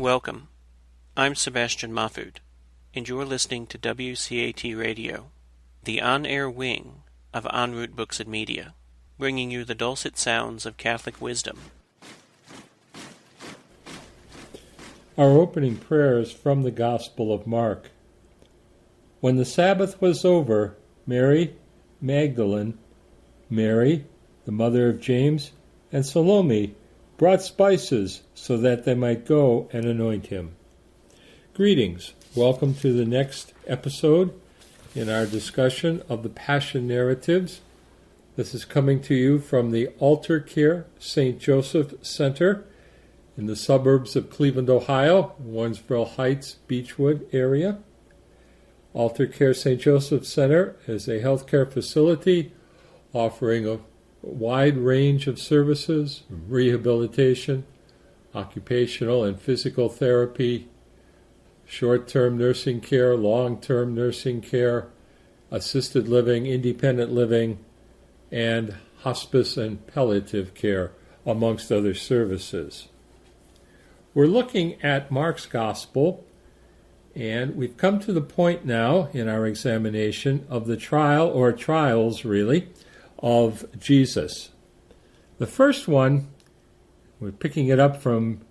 Welcome. I'm Sebastian Mahfood, and you're listening to WCAT Radio, the on-air wing of En Route Books and Media, bringing you the dulcet sounds of Catholic wisdom. Our opening prayer is from the Gospel of Mark. When the Sabbath was over, Mary Magdalene, Mary, the mother of James, and Salome brought spices so that they might go and anoint him. Greetings. Welcome to the next episode in our discussion of the Passion narratives. This is coming to you from the Altar Care St. Joseph Center in the suburbs of Cleveland, Ohio, Warrensville Heights, Beechwood area. Altar Care St. Joseph Center is a healthcare facility offering a wide range of services, rehabilitation, occupational and physical therapy, short-term nursing care, long-term nursing care, assisted living, independent living, and hospice and palliative care, amongst other services. We're looking at Mark's Gospel, and we've come to the point now in our examination of the trial, or trials really, of Jesus. The first one, we're picking it up from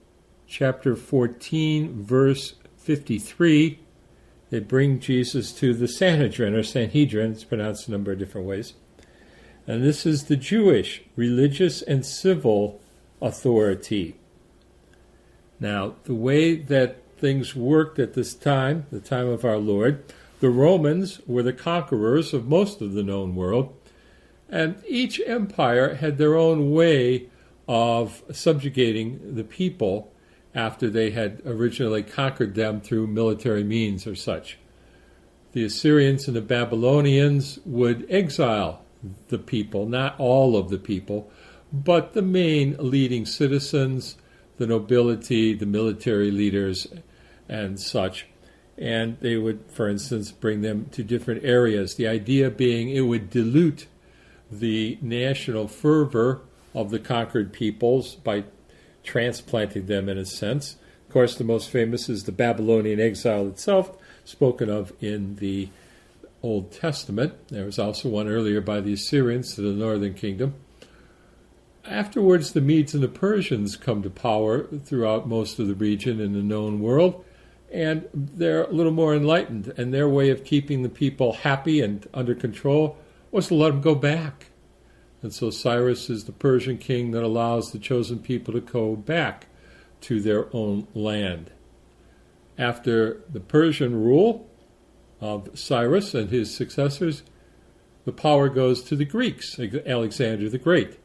chapter 14, verse 53. They bring Jesus to the Sanhedrin, or Sanhedrin, it's pronounced a number of different ways. And this is the Jewish religious and civil authority. Now, the way that things worked at this time, the time of our Lord, the Romans were the conquerors of most of the known world, and each empire had their own way of subjugating the people after they had originally conquered them through military means or such. The Assyrians and the Babylonians would exile the people, not all of the people, but the main leading citizens, the nobility, the military leaders, and such. And they would, for instance, bring them to different areas. The idea being it would dilute the national fervor of the conquered peoples by transplanting them in a sense. Of course, the most famous is the Babylonian exile itself, spoken of in the Old Testament. There was also one earlier by the Assyrians to the northern kingdom. Afterwards, the Medes and the Persians come to power throughout most of the region in the known world, and they're a little more enlightened, and their way of keeping the people happy and under control was to let them go back. And so Cyrus is the Persian king that allows the chosen people to go back to their own land. After the Persian rule of Cyrus and his successors, the power goes to the Greeks, Alexander the Great.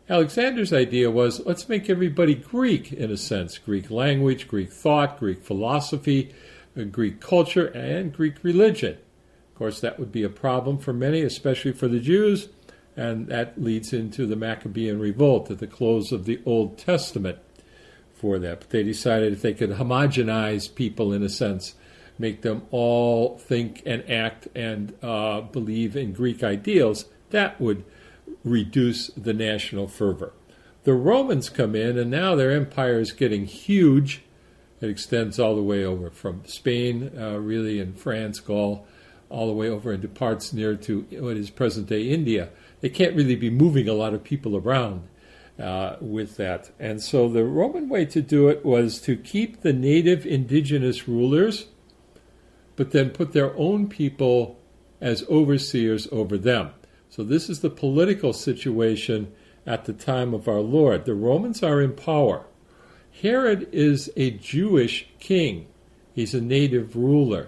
Alexander's idea was, let's make everybody Greek, in a sense. Greek language, Greek thought, Greek philosophy, Greek culture, and Greek religion. Of course, that would be a problem for many, especially for the Jews, and that leads into the Maccabean revolt at the close of the Old Testament for that. But they decided if they could homogenize people, in a sense, make them all think and act and believe in Greek ideals, that would reduce the national fervor. The Romans come in, and now their empire is getting huge. It extends all the way over from Spain, really, and France, Gaul, all the way over into parts near to what is present-day India. They can't really be moving a lot of people around with that. And so the Roman way to do it was to keep the native indigenous rulers, but then put their own people as overseers over them. So this is the political situation at the time of our Lord. The Romans are in power. Herod is a Jewish king. He's a native ruler.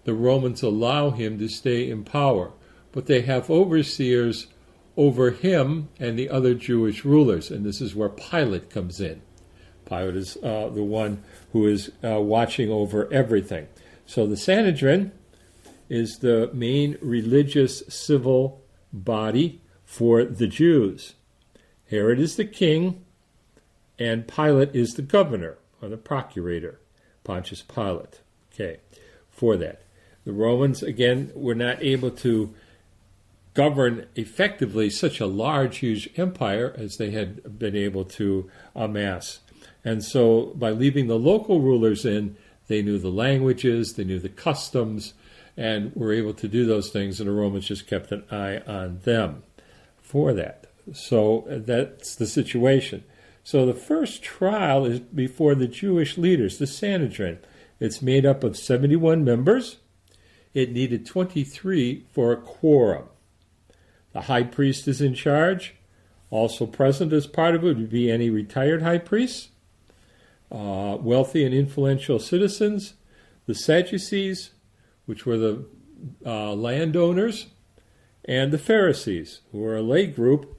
The Romans allow him to stay in power, but they have overseers over him and the other Jewish rulers, and this is where Pilate comes in. Pilate is the one who is watching over everything. So the Sanhedrin is the main religious civil body for the Jews. Herod is the king, and Pilate is the governor, or the procurator, Pontius Pilate. Okay, for that. The Romans, again, were not able to govern effectively such a large, huge empire as they had been able to amass. And so by leaving the local rulers in, they knew the languages, they knew the customs, and were able to do those things, and the Romans just kept an eye on them for that. So that's the situation. So the first trial is before the Jewish leaders, the Sanhedrin. It's made up of 71 members. It needed 23 for a quorum. The high priest is in charge. Also present as part of it would be any retired high priests, wealthy and influential citizens, the Sadducees, which were the landowners, and the Pharisees, who were a lay group,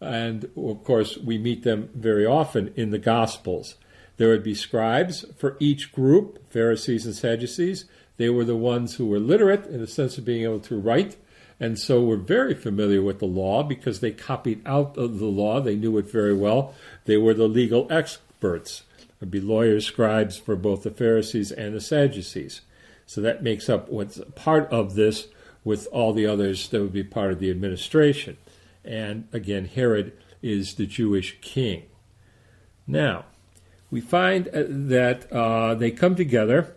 and of course we meet them very often in the Gospels. There would be scribes for each group, Pharisees and Sadducees. They were the ones who were literate in the sense of being able to write, and so were very familiar with the law because they copied out of the law. They knew it very well. They were the legal experts. There would be lawyers, scribes for both the Pharisees and the Sadducees. So that makes up what's part of this with all the others that would be part of the administration. And again, Herod is the Jewish king. Now, we find that they come together,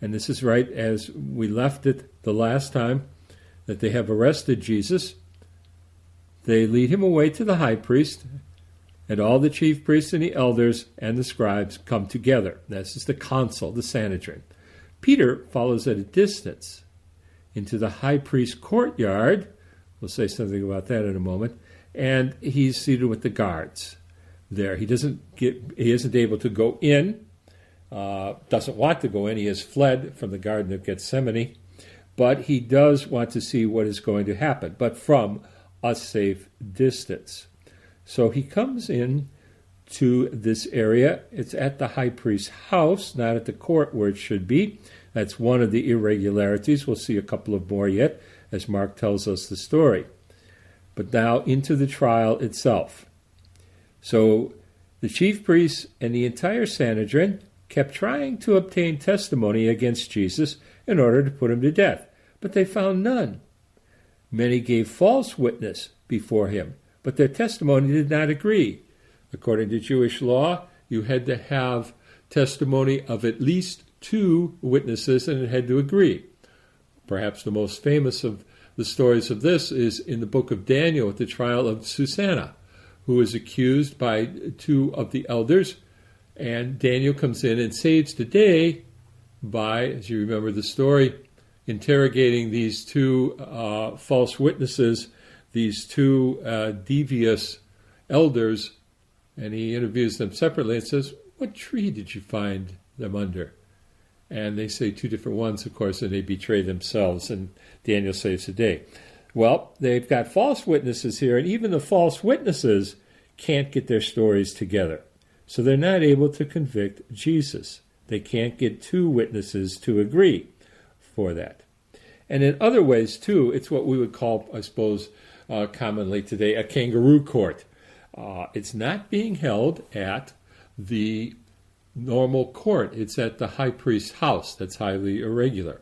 and this is right as we left it the last time, that they have arrested Jesus. They lead him away to the high priest, and all the chief priests and the elders and the scribes come together. This is the council, the Sanhedrin. Peter follows at a distance into the high priest's courtyard. We'll say something about that in a moment. And he's seated with the guards there. He isn't able to go in, doesn't want to go in. He has fled from the Garden of Gethsemane. But he does want to see what is going to happen, but from a safe distance. So he comes in to this area. It's at the high priest's house, not at the court where it should be. That's one of the irregularities. We'll see a couple of more yet as Mark tells us the story. But now into the trial itself. So the chief priests and the entire Sanhedrin kept trying to obtain testimony against Jesus in order to put him to death, but they found none. Many gave false witness before him, but their testimony did not agree. According to Jewish law, you had to have testimony of at least 2 witnesses, and it had to agree. Perhaps the most famous of the stories of this is in the book of Daniel at the trial of Susanna, who is accused by 2 of the elders, and Daniel comes in and saves the day by, as you remember the story, interrogating these 2 false witnesses, these 2 devious elders, and he interviews them separately and says, "What tree did you find them under?" And they say 2 different ones, of course, and they betray themselves, and Daniel saves the day. Well, they've got false witnesses here, and even the false witnesses can't get their stories together. So they're not able to convict Jesus. They can't get 2 witnesses to agree for that. And in other ways, too, it's what we would call, I suppose, commonly today, a kangaroo court. It's not being held at the normal court. It's at the high priest's house. That's highly irregular.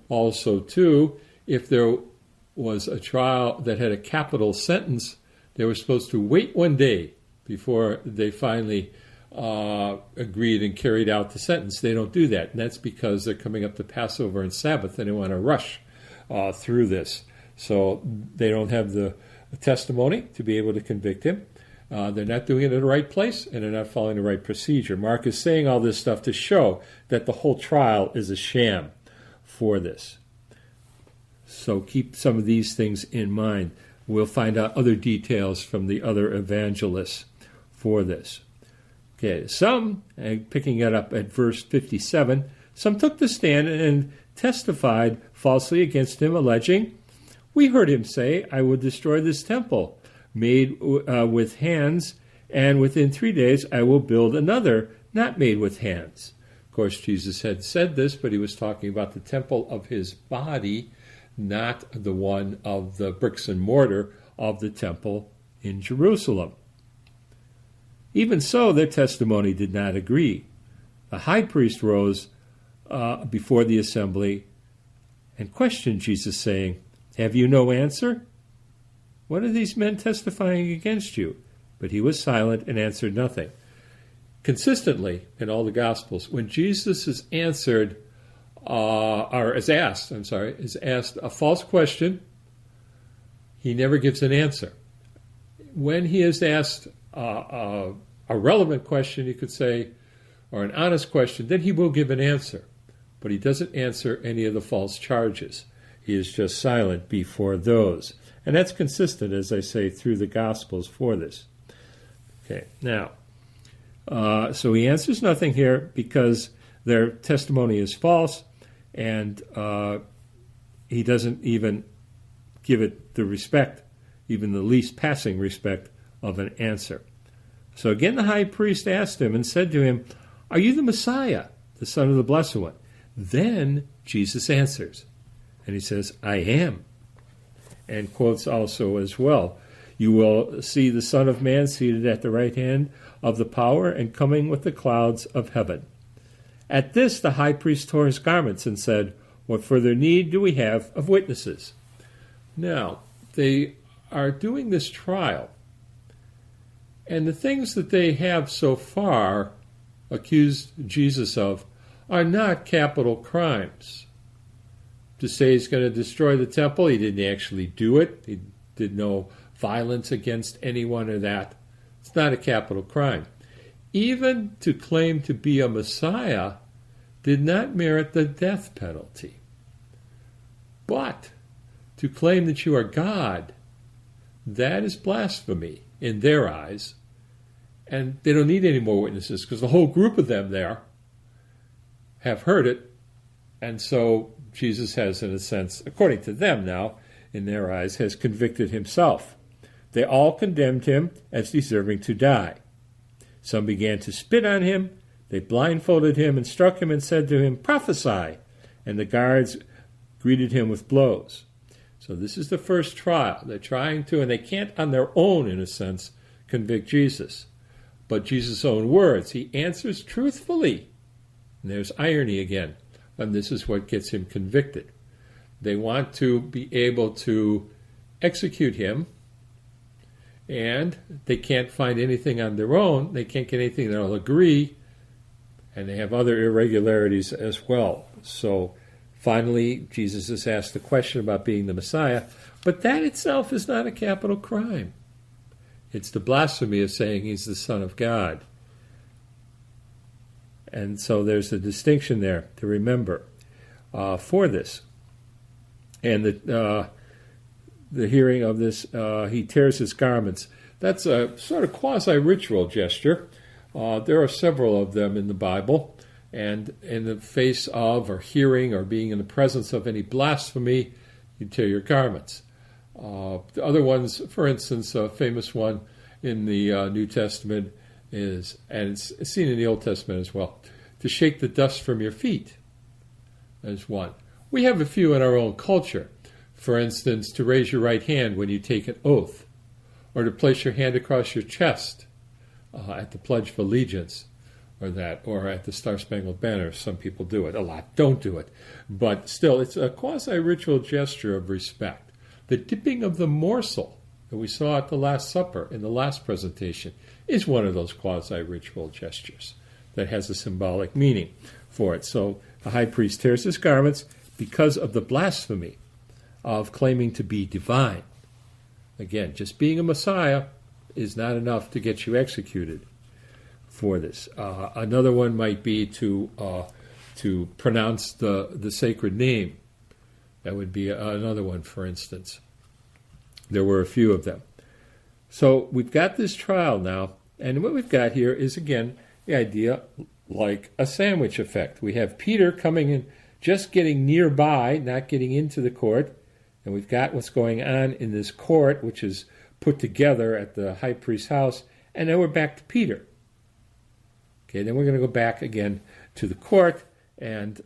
Also, too, if there was a trial that had a capital sentence, they were supposed to wait 1 day before they finally agreed and carried out the sentence. They don't do that, and that's because they're coming up to Passover and Sabbath, and they want to rush through this. So they don't have the testimony to be able to convict him. They're not doing it in the right place, and they're not following the right procedure. Mark is saying all this stuff to show that the whole trial is a sham for this. So keep some of these things in mind. We'll find out other details from the other evangelists for this. Okay, some, picking it up at verse 57, some took the stand and testified falsely against him, alleging, "We heard him say, 'I will destroy this temple made with hands, and within 3 days I will build another not made with hands.'" Of course, Jesus had said this, but he was talking about the temple of his body, not the one of the bricks and mortar of the temple in Jerusalem. Even so, their testimony did not agree. The high priest rose before the assembly and questioned Jesus, saying, "Have you no answer? What are these men testifying against you?" But he was silent and answered nothing. consistently in all the Gospels, when Jesus is answered, is asked a false question, he never gives an answer. When he is asked a relevant question, you could say, or an honest question, then he will give an answer. But he doesn't answer any of the false charges. He is just silent before those. And that's consistent, as I say, through the Gospels for this. Okay, now, so he answers nothing here because their testimony is false, and he doesn't even give it the respect, even the least passing respect of an answer. So again the high priest asked him and said to him, "Are you the Messiah, the Son of the Blessed One?" Then Jesus answers, and he says, "I am." And quotes also as well, "You will see the Son of Man seated at the right hand of the power and coming with the clouds of heaven." At this the high priest tore his garments and said, "What further need do we have of witnesses?" Now, they are doing this trial, and the things that they have so far accused Jesus of are not capital crimes. To say he's going to destroy the temple, he didn't actually do it. He did no violence against anyone or that. It's not a capital crime. Even to claim to be a Messiah did not merit the death penalty. But to claim that you are God, that is blasphemy in their eyes. And they don't need any more witnesses because the whole group of them there have heard it. And so Jesus has, in a sense, according to them now, in their eyes, has convicted himself. They all condemned him as deserving to die. Some began to spit on him. They blindfolded him and struck him and said to him, "Prophesy!" And the guards greeted him with blows. So this is the first trial. They're trying to, and they can't on their own, in a sense, convict Jesus. But Jesus' own words, he answers truthfully. And there's irony again. And this is what gets him convicted. They want to be able to execute him, and they can't find anything on their own. They can't get anything that will agree, and they have other irregularities as well. So finally, Jesus is asked the question about being the Messiah, but that itself is not a capital crime. It's the blasphemy of saying he's the Son of God. And so there's a distinction there to remember for this. And the hearing of this, he tears his garments. That's a sort of quasi-ritual gesture. There are several of them in the Bible. And in the face of or hearing or being in the presence of any blasphemy, you tear your garments. The other ones, for instance, a famous one in the New Testament is, and it's seen in the Old Testament as well, to shake the dust from your feet as one. We have a few in our own culture. For instance, to raise your right hand when you take an oath, or to place your hand across your chest at the Pledge of Allegiance, or at the Star-Spangled Banner. Some people do it. A lot don't do it. But still, it's a quasi-ritual gesture of respect. The dipping of the morsel that we saw at the Last Supper in the last presentation is one of those quasi-ritual gestures that has a symbolic meaning for it. So the high priest tears his garments because of the blasphemy of claiming to be divine. Again, just being a Messiah is not enough to get you executed for this. Another one might be to pronounce the sacred name. That would be another one, for instance. There were a few of them. So we've got this trial now, and what we've got here is, again, the idea like a sandwich effect. We have Peter coming in, just getting nearby, not getting into the court, and we've got what's going on in this court, which is put together at the high priest's house, and then we're back to Peter. Okay, then we're going to go back again to the court and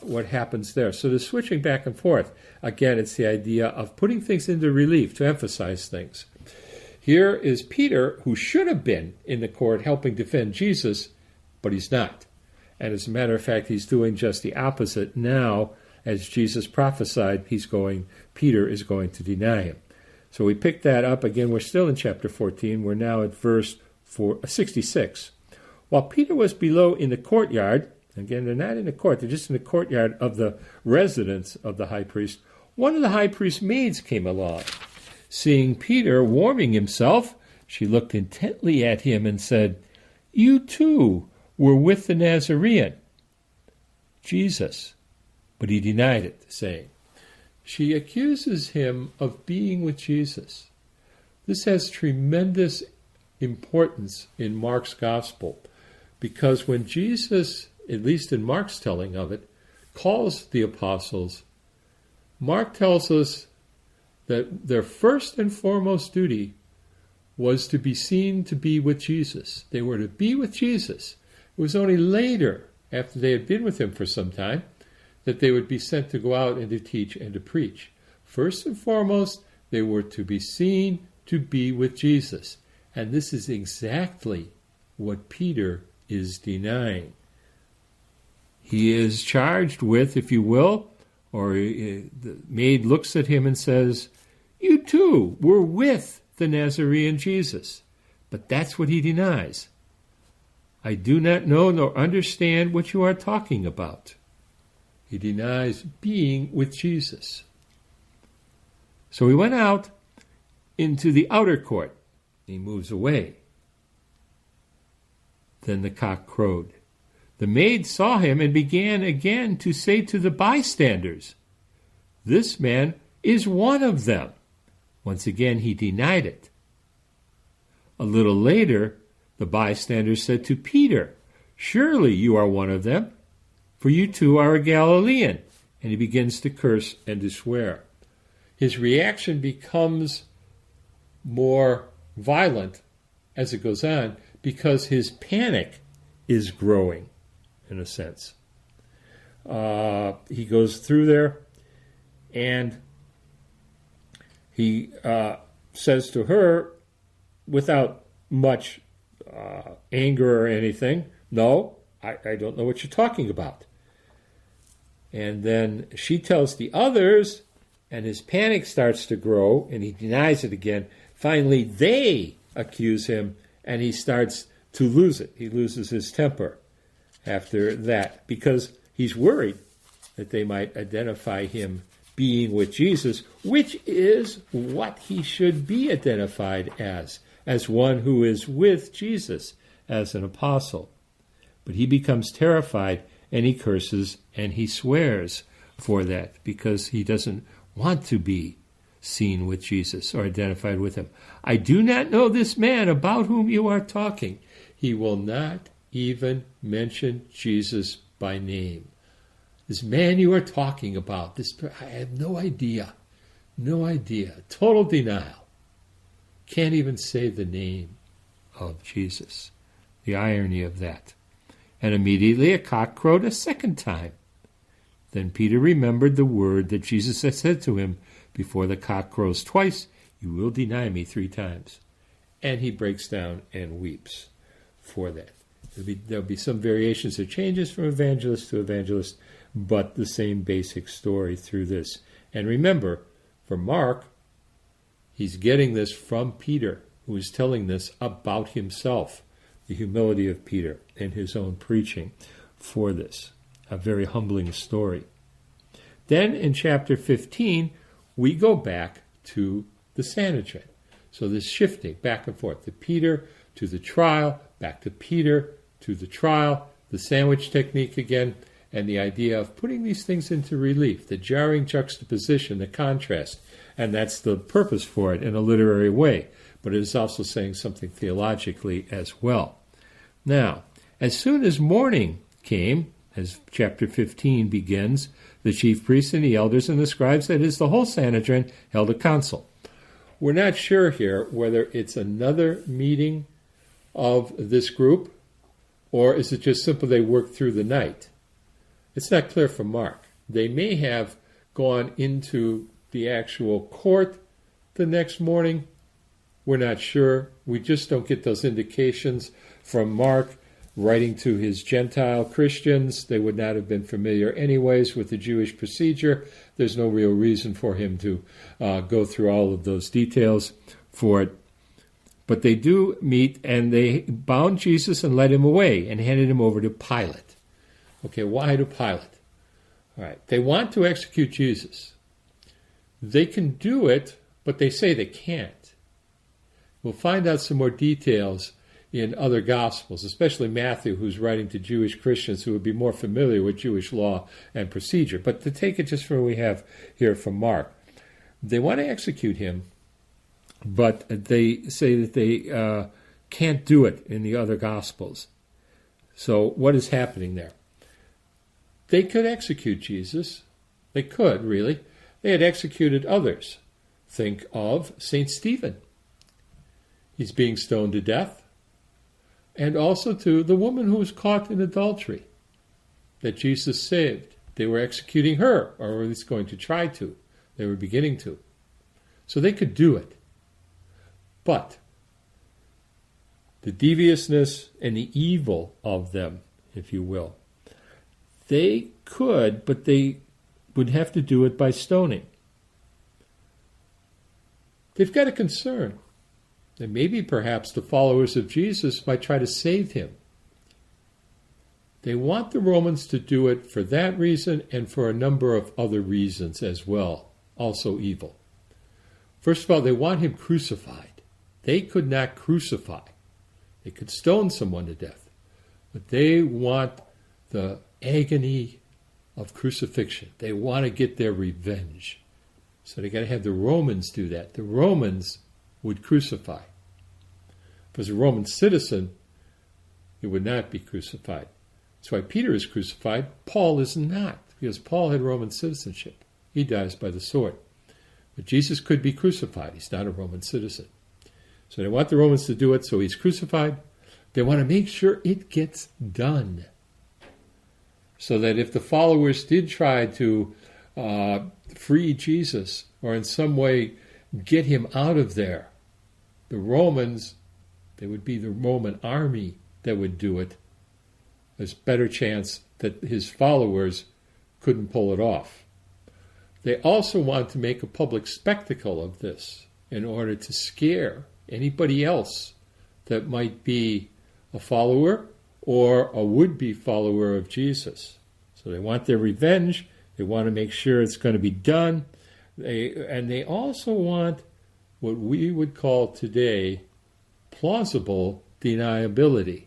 what happens there. So the switching back and forth, again, it's the idea of putting things into relief to emphasize things. Here is Peter, who should have been in the court helping defend Jesus, but he's not. And as a matter of fact, he's doing just the opposite now. As Jesus prophesied, Peter is going to deny him. So we pick that up. Again, we're still in chapter 14. We're now at verse 66. While Peter was below in the courtyard, again, they're not in the court, they're just in the courtyard of the residence of the high priest, one of the high priest's maids came along. Seeing Peter warming himself, she looked intently at him and said, "You too were with the Nazarene, Jesus." But he denied it, saying, she accuses him of being with Jesus. This has tremendous importance in Mark's gospel, because when Jesus, at least in Mark's telling of it, calls the apostles, Mark tells us that their first and foremost duty was to be seen to be with Jesus. They were to be with Jesus. It was only later, after they had been with him for some time, that they would be sent to go out and to teach and to preach. First and foremost, they were to be seen to be with Jesus. And this is exactly what Peter is denying. He is charged with, if you will, or the maid looks at him and says, "You too were with the Nazarene Jesus." But that's what he denies. "I do not know nor understand what you are talking about." He denies being with Jesus. So he went out into the outer court. He moves away. Then the cock crowed. The maid saw him and began again to say to the bystanders, "This man is one of them." Once again he denied it. A little later, the bystanders said to Peter, "Surely you are one of them, for you too are a Galilean." And he begins to curse and to swear. His reaction becomes more violent as it goes on, because his panic is growing, in a sense. He goes through there, and he says to her, without much anger or anything, "No, I don't know what you're talking about." And then she tells the others, and his panic starts to grow, and he denies it again. Finally, they accuse him, and he starts to lose it. He loses his temper after that, because he's worried that they might identify him being with Jesus, which is what he should be identified as one who is with Jesus, as an apostle. But he becomes terrified, and he curses, and he swears for that, because he doesn't want to be seen with Jesus or identified with him. "I do not know this man about whom you are talking." He will not even mention Jesus by name. "This man you are talking about, I have no idea. No idea. Total denial. Can't even say the name of Jesus." The irony of that. And immediately a cock crowed a second time. Then Peter remembered the word that Jesus had said to him, "Before the cock crows twice, you will deny me 3 times. And he breaks down and weeps for that. There'll be some variations or changes from evangelist to evangelist, but the same basic story through this. And remember, for Mark, he's getting this from Peter, who is telling this about himself, the humility of Peter and his own preaching for this. A very humbling story. Then in chapter 15, we go back to the Sanhedrin. So this shifting back and forth, to Peter, to the trial, back to Peter, to the trial, the sandwich technique again, and the idea of putting these things into relief, the jarring juxtaposition, the contrast, and that's the purpose for it in a literary way, but it is also saying something theologically as well. Now, as soon as morning came, as chapter 15 begins, the chief priests and the elders and the scribes, that is, the whole Sanhedrin, held a council. We're not sure here whether it's another meeting of this group, or is it just simple they worked through the night? It's not clear from Mark. They may have gone into the actual court the next morning. We're not sure. We just don't get those indications from Mark writing to his Gentile Christians. They would not have been familiar anyways with the Jewish procedure. There's no real reason for him to go through all of those details for it. But they do meet, and they bound Jesus and led him away and handed him over to Pilate. Okay, why to Pilate? All right, they want to execute Jesus. They can do it, but they say they can't. We'll find out some more details in other Gospels, especially Matthew, who's writing to Jewish Christians who would be more familiar with Jewish law and procedure. But to take it just from what we have here from Mark, they want to execute him, but they say that they can't do it in the other Gospels. So what is happening there? They could execute Jesus. They could, really. They had executed others. Think of St. Stephen. He's being stoned to death. And also to the woman who was caught in adultery that Jesus saved. They were executing her, or at least going to try to. They were beginning to. So they could do it. But the deviousness and the evil of them, if you will, they could, but they would have to do it by stoning. They've got a concern. And maybe perhaps the followers of Jesus might try to save him. They want the Romans to do it for that reason and for a number of other reasons as well, also evil. First of all, they want him crucified. They could not crucify. They could stone someone to death. But they want the agony of crucifixion. They want to get their revenge. So they got to have the Romans do that. The Romans would crucify. If it was a Roman citizen, he would not be crucified. That's why Peter is crucified. Paul is not, because Paul had Roman citizenship. He dies by the sword. But Jesus could be crucified. He's not a Roman citizen. So they want the Romans to do it, so he's crucified. They want to make sure it gets done. So that if the followers did try to free Jesus or in some way get him out of there, the Romans, they would be the Roman army that would do it. There's better chance that his followers couldn't pull it off. They also want to make a public spectacle of this in order to scare anybody else that might be a follower or a would-be follower of Jesus. So they want their revenge. They want to make sure it's going to be done. They also want what we would call today plausible deniability.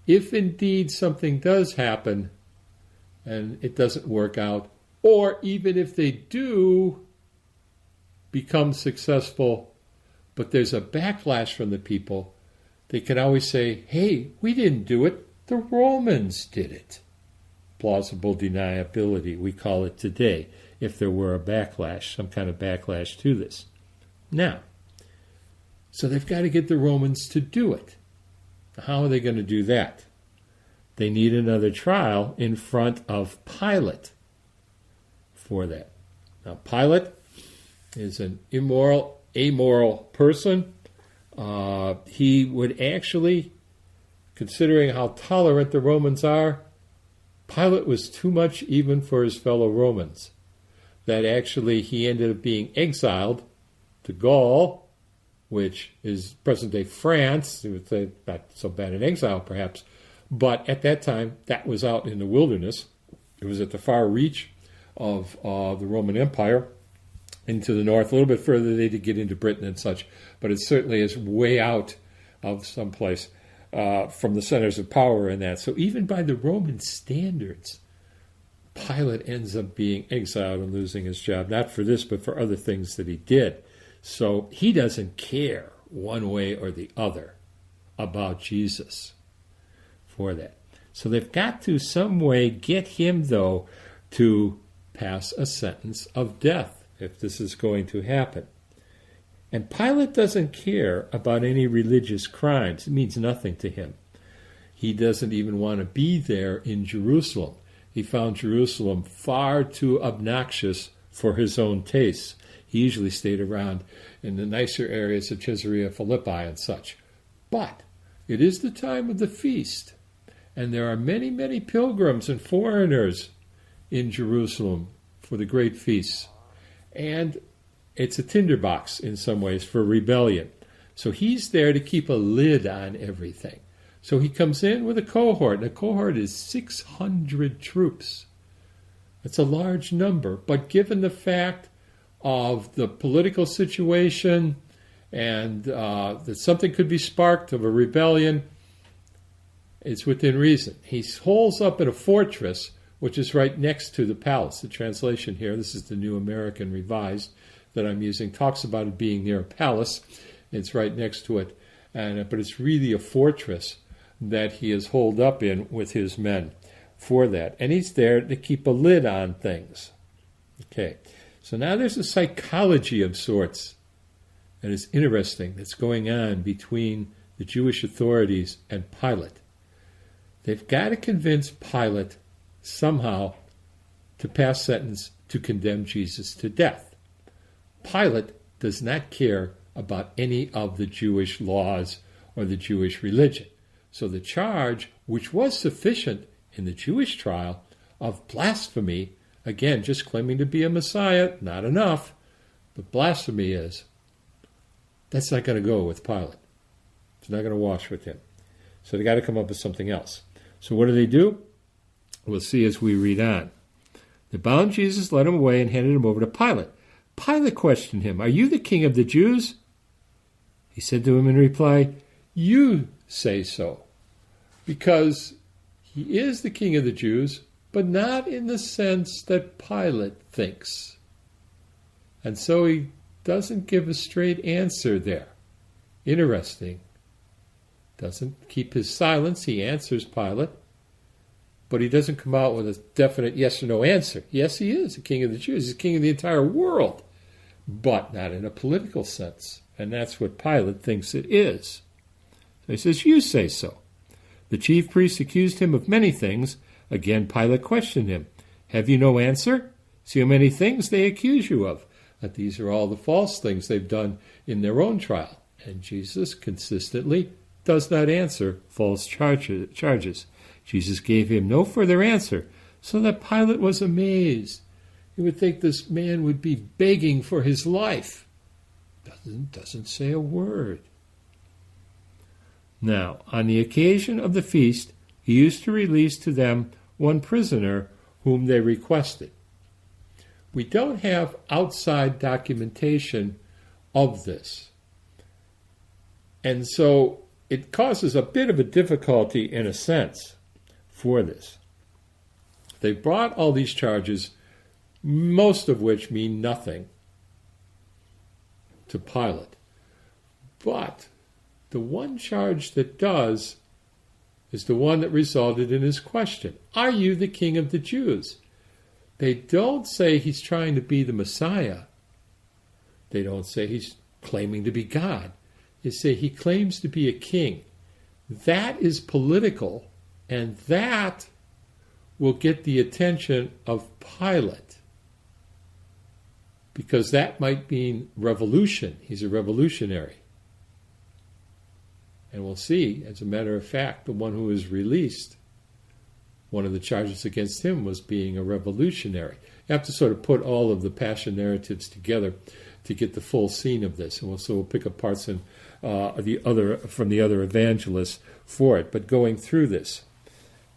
If indeed something does happen and it doesn't work out, or even if they do become successful, but there's a backlash from the people, they can always say, hey, we didn't do it, the Romans did it. Plausible deniability, we call it today, if there were a backlash, some kind of backlash to this. Now, so they've got to get the Romans to do it. How are they going to do that? They need another trial in front of Pilate for that. Now, Pilate is an amoral person. He would actually, considering how tolerant the Romans are, Pilate was too much even for his fellow Romans. That actually he ended up being exiled to Gaul, which is present-day France. You would say not so bad in exile, perhaps. But at that time, that was out in the wilderness. It was at the far reach of the Roman Empire. Into the north, a little bit further, they did get into Britain and such. But it certainly is way out of someplace from the centers of power in that. So even by the Roman standards, Pilate ends up being exiled and losing his job. Not for this, but for other things that he did. So he doesn't care one way or the other about Jesus for that. So they've got to some way get him, though, to pass a sentence of death if this is going to happen. And Pilate doesn't care about any religious crimes. It means nothing to him. He doesn't even want to be there in Jerusalem. He found Jerusalem far too obnoxious for his own tastes. He usually stayed around in the nicer areas of Caesarea Philippi and such. But it is the time of the feast, and there are many, many pilgrims and foreigners in Jerusalem for the great feasts. And it's a tinderbox in some ways for rebellion. So he's there to keep a lid on everything. So he comes in with a cohort, and a cohort is 600 troops. It's a large number, but given the fact of the political situation and that something could be sparked of a rebellion, it's within reason. He holes up in a fortress, which is right next to the palace. The translation here, this is the New American Revised that I'm using, talks about it being near a palace. It's right next to it, but it's really a fortress that he is holed up in with his men for that. And he's there to keep a lid on things. Okay, so now there's a psychology of sorts that is interesting that's going on between the Jewish authorities and Pilate. They've got to convince Pilate somehow to pass sentence to condemn Jesus to death. Pilate does not care about any of the Jewish laws or the Jewish religion. So the charge, which was sufficient in the Jewish trial, of blasphemy, again, just claiming to be a Messiah, not enough, but blasphemy that's not going to go with Pilate. It's not going to wash with him. So they got to come up with something else. So what do? We'll see as we read on. They bound Jesus, led him away, and handed him over to Pilate. Pilate questioned him, "Are you the king of the Jews?" He said to him in reply, "You say so," because he is the king of the Jews, but not in the sense that Pilate thinks. And so he doesn't give a straight answer there. Interesting. Doesn't keep his silence. He answers Pilate, but he doesn't come out with a definite yes or no answer. Yes, he is the king of the Jews. He's the king of the entire world, but not in a political sense. And that's what Pilate thinks it is. So he says, "You say so." The chief priests accused him of many things. Again, Pilate questioned him. "Have you no answer? See how many things they accuse you of." That these are all the false things they've done in their own trial. And Jesus consistently does not answer false charges. Jesus gave him no further answer, so that Pilate was amazed. He would think this man would be begging for his life. Doesn't say a word. Now, on the occasion of the feast, he used to release to them one prisoner whom they requested. We don't have outside documentation of this. And so it causes a bit of a difficulty in a sense for this. They brought all these charges, most of which mean nothing to Pilate. But the one charge that does is the one that resulted in his question. "Are you the king of the Jews?" They don't say he's trying to be the Messiah. They don't say he's claiming to be God. They say he claims to be a king. That is political, and that will get the attention of Pilate, because that might mean revolution. He's a revolutionary. And we'll see, as a matter of fact, the one who is released, one of the charges against him was being a revolutionary. You have to sort of put all of the passion narratives together to get the full scene of this. And we'll pick up parts from the other evangelists for it. But going through this.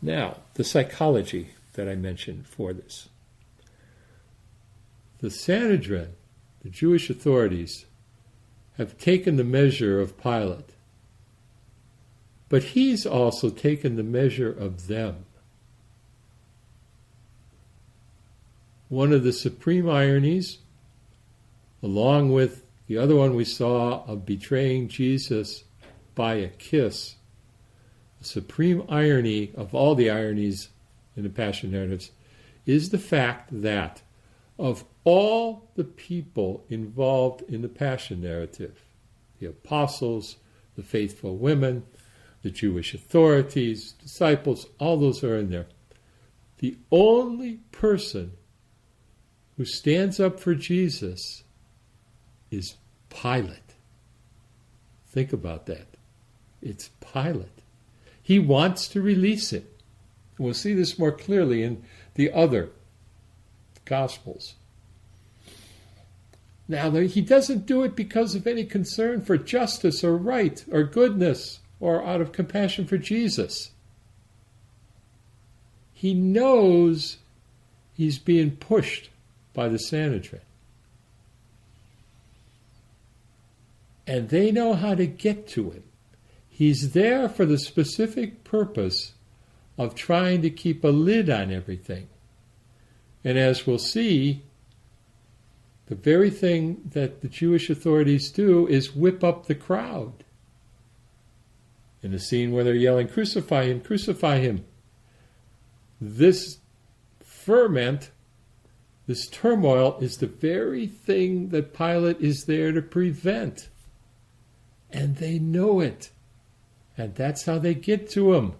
Now, the psychology that I mentioned for this. The Sanhedrin, the Jewish authorities, have taken the measure of Pilate. But he's also taken the measure of them. One of the supreme ironies, along with the other one we saw of betraying Jesus by a kiss, the supreme irony of all the ironies in the Passion narratives is the fact that of all the people involved in the Passion narrative, the apostles, the faithful women, the Jewish authorities, disciples, all those are in there. The only person who stands up for Jesus is Pilate. Think about that. It's Pilate. He wants to release it. We'll see this more clearly in the other Gospels. Now, he doesn't do it because of any concern for justice or right or goodness or out of compassion for Jesus. He knows he's being pushed by the Sanhedrin. And they know how to get to him. He's there for the specific purpose of trying to keep a lid on everything. And as we'll see, the very thing that the Jewish authorities do is whip up the crowd. In the scene where they're yelling, "Crucify him, crucify him," this ferment, this turmoil, is the very thing that Pilate is there to prevent. And they know it. And that's how they get to him.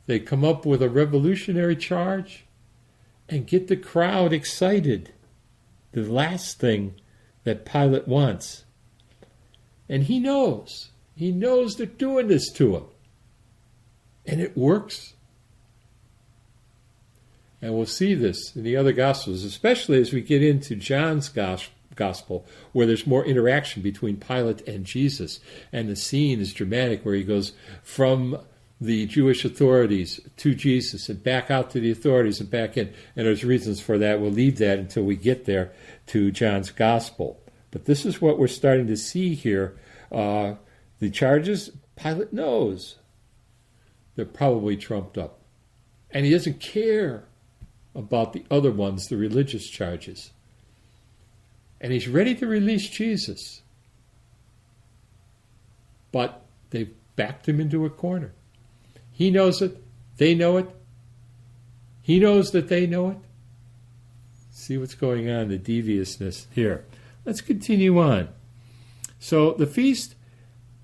They come up with a revolutionary charge and get the crowd excited. The last thing that Pilate wants. And he knows. He knows they're doing this to him. And it works. And we'll see this in the other Gospels, especially as we get into John's Gospel, where there's more interaction between Pilate and Jesus. And the scene is dramatic, where he goes from the Jewish authorities to Jesus and back out to the authorities and back in. And there's reasons for that. We'll leave that until we get there to John's Gospel. But this is what we're starting to see here. The charges, Pilate knows they're probably trumped up. And he doesn't care about the other ones, the religious charges. And he's ready to release Jesus. But they've backed him into a corner. He knows it. They know it. He knows that they know it. See what's going on, the deviousness here. Let's continue on. So the feast,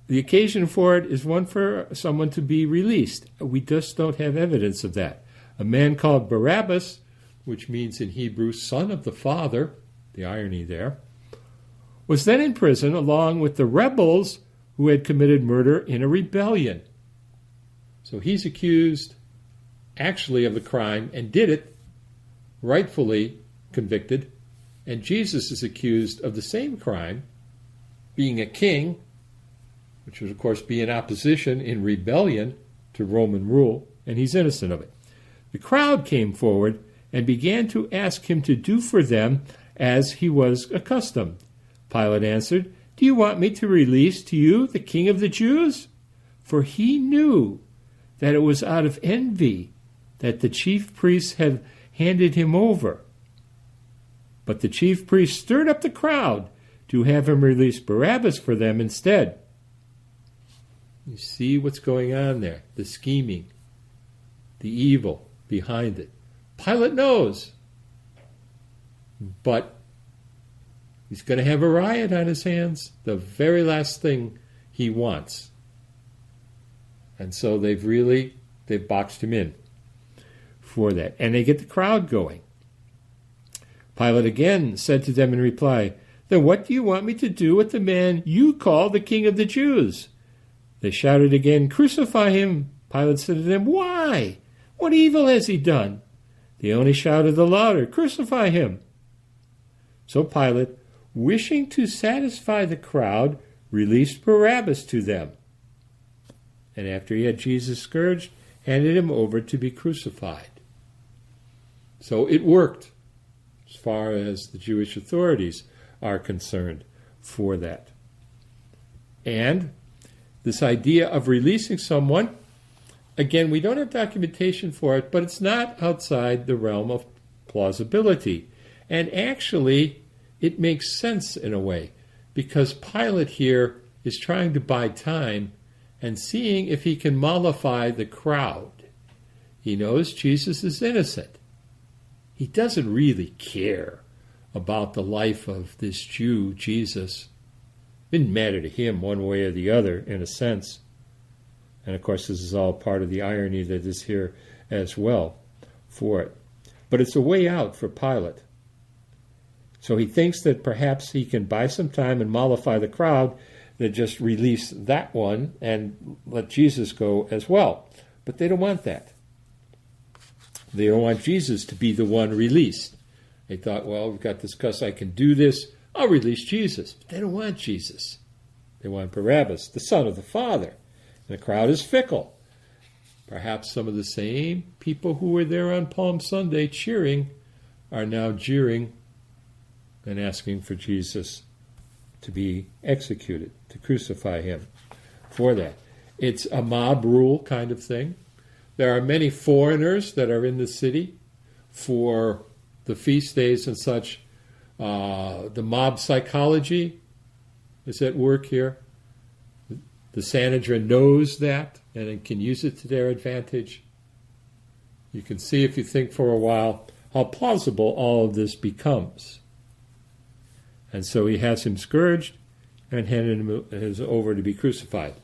the occasion for it is one for someone to be released. We just don't have evidence of that. A man called Barabbas, which means in Hebrew, son of the father, the irony there, was then in prison along with the rebels who had committed murder in a rebellion. So he's accused actually of the crime and did it, rightfully convicted, and Jesus is accused of the same crime, being a king, which would of course be in opposition, in rebellion to Roman rule, and he's innocent of it. The crowd came forward and began to ask him to do for them as he was accustomed. Pilate answered, "Do you want me to release to you the King of the Jews?" For he knew that it was out of envy that the chief priests had handed him over. But the chief priests stirred up the crowd to have him release Barabbas for them instead. You see what's going on there, the scheming, the evil behind it. Pilate knows, but he's going to have a riot on his hands, the very last thing he wants. And so they've boxed him in for that. And they get the crowd going. Pilate again said to them in reply, "Then what do you want me to do with the man you call the King of the Jews?" They shouted again, "Crucify him." Pilate said to them, "Why? What evil has he done?" They only shouted the louder, "Crucify him." So Pilate, wishing to satisfy the crowd, released Barabbas to them. And after he had Jesus scourged, handed him over to be crucified. So it worked, as far as the Jewish authorities are concerned, for that. And this idea of releasing someone, again, we don't have documentation for it, but it's not outside the realm of plausibility. And actually, it makes sense in a way, because Pilate here is trying to buy time and seeing if he can mollify the crowd. He knows Jesus is innocent. He doesn't really care about the life of this Jew, Jesus. It didn't matter to him one way or the other, in a sense. And of course, this is all part of the irony that is here as well for it. But it's a way out for Pilate. So he thinks that perhaps he can buy some time and mollify the crowd, that just release that one and let Jesus go as well. But they don't want that. They don't want Jesus to be the one released. They thought, well, we've got this cuss, I can do this I'll release Jesus. But they don't want Jesus. They want Barabbas, the son of the Father. And the crowd is fickle. Perhaps some of the same people who were there on Palm Sunday cheering are now jeering and asking for Jesus to be executed, to crucify him for that. It's a mob rule kind of thing. There are many foreigners that are in the city for the feast days and such. The mob psychology is at work here. The Sanhedrin knows that and it can use it to their advantage. You can see, if you think for a while, how plausible all of this becomes. And so he has him scourged and handed him over to be crucified.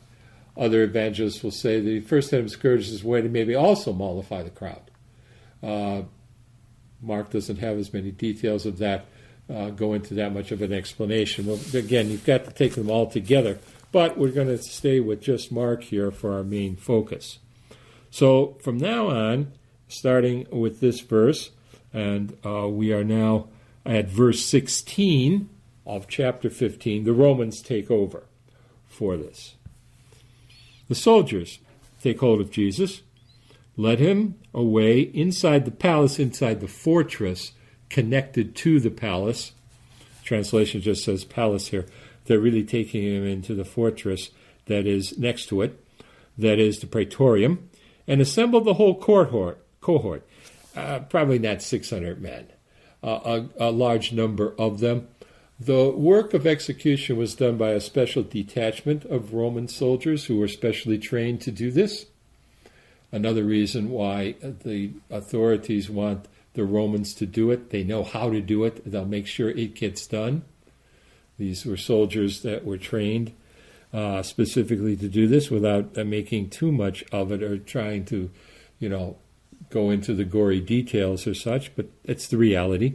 Other evangelists will say that he first had him scourged as a way to maybe also mollify the crowd. Mark doesn't have as many details of that, go into that much of an explanation. Well, again, you've got to take them all together, but we're going to stay with just Mark here for our main focus. So from now on, starting with this verse, and we are now at verse 16 of chapter 15, the Romans take over for this. The soldiers take hold of Jesus, led him away inside the palace, inside the fortress connected to the palace. Translation just says palace here. They're really taking him into the fortress that is next to it, that is the praetorium, and assembled the whole cohort, probably not 600 men, a large number of them. The work of execution was done by a special detachment of Roman soldiers who were specially trained to do this. Another reason why the authorities want the Romans to do it. They know how to do it. They'll make sure it gets done. These were soldiers that were trained specifically to do this without making too much of it or trying to, go into the gory details or such, but it's the reality.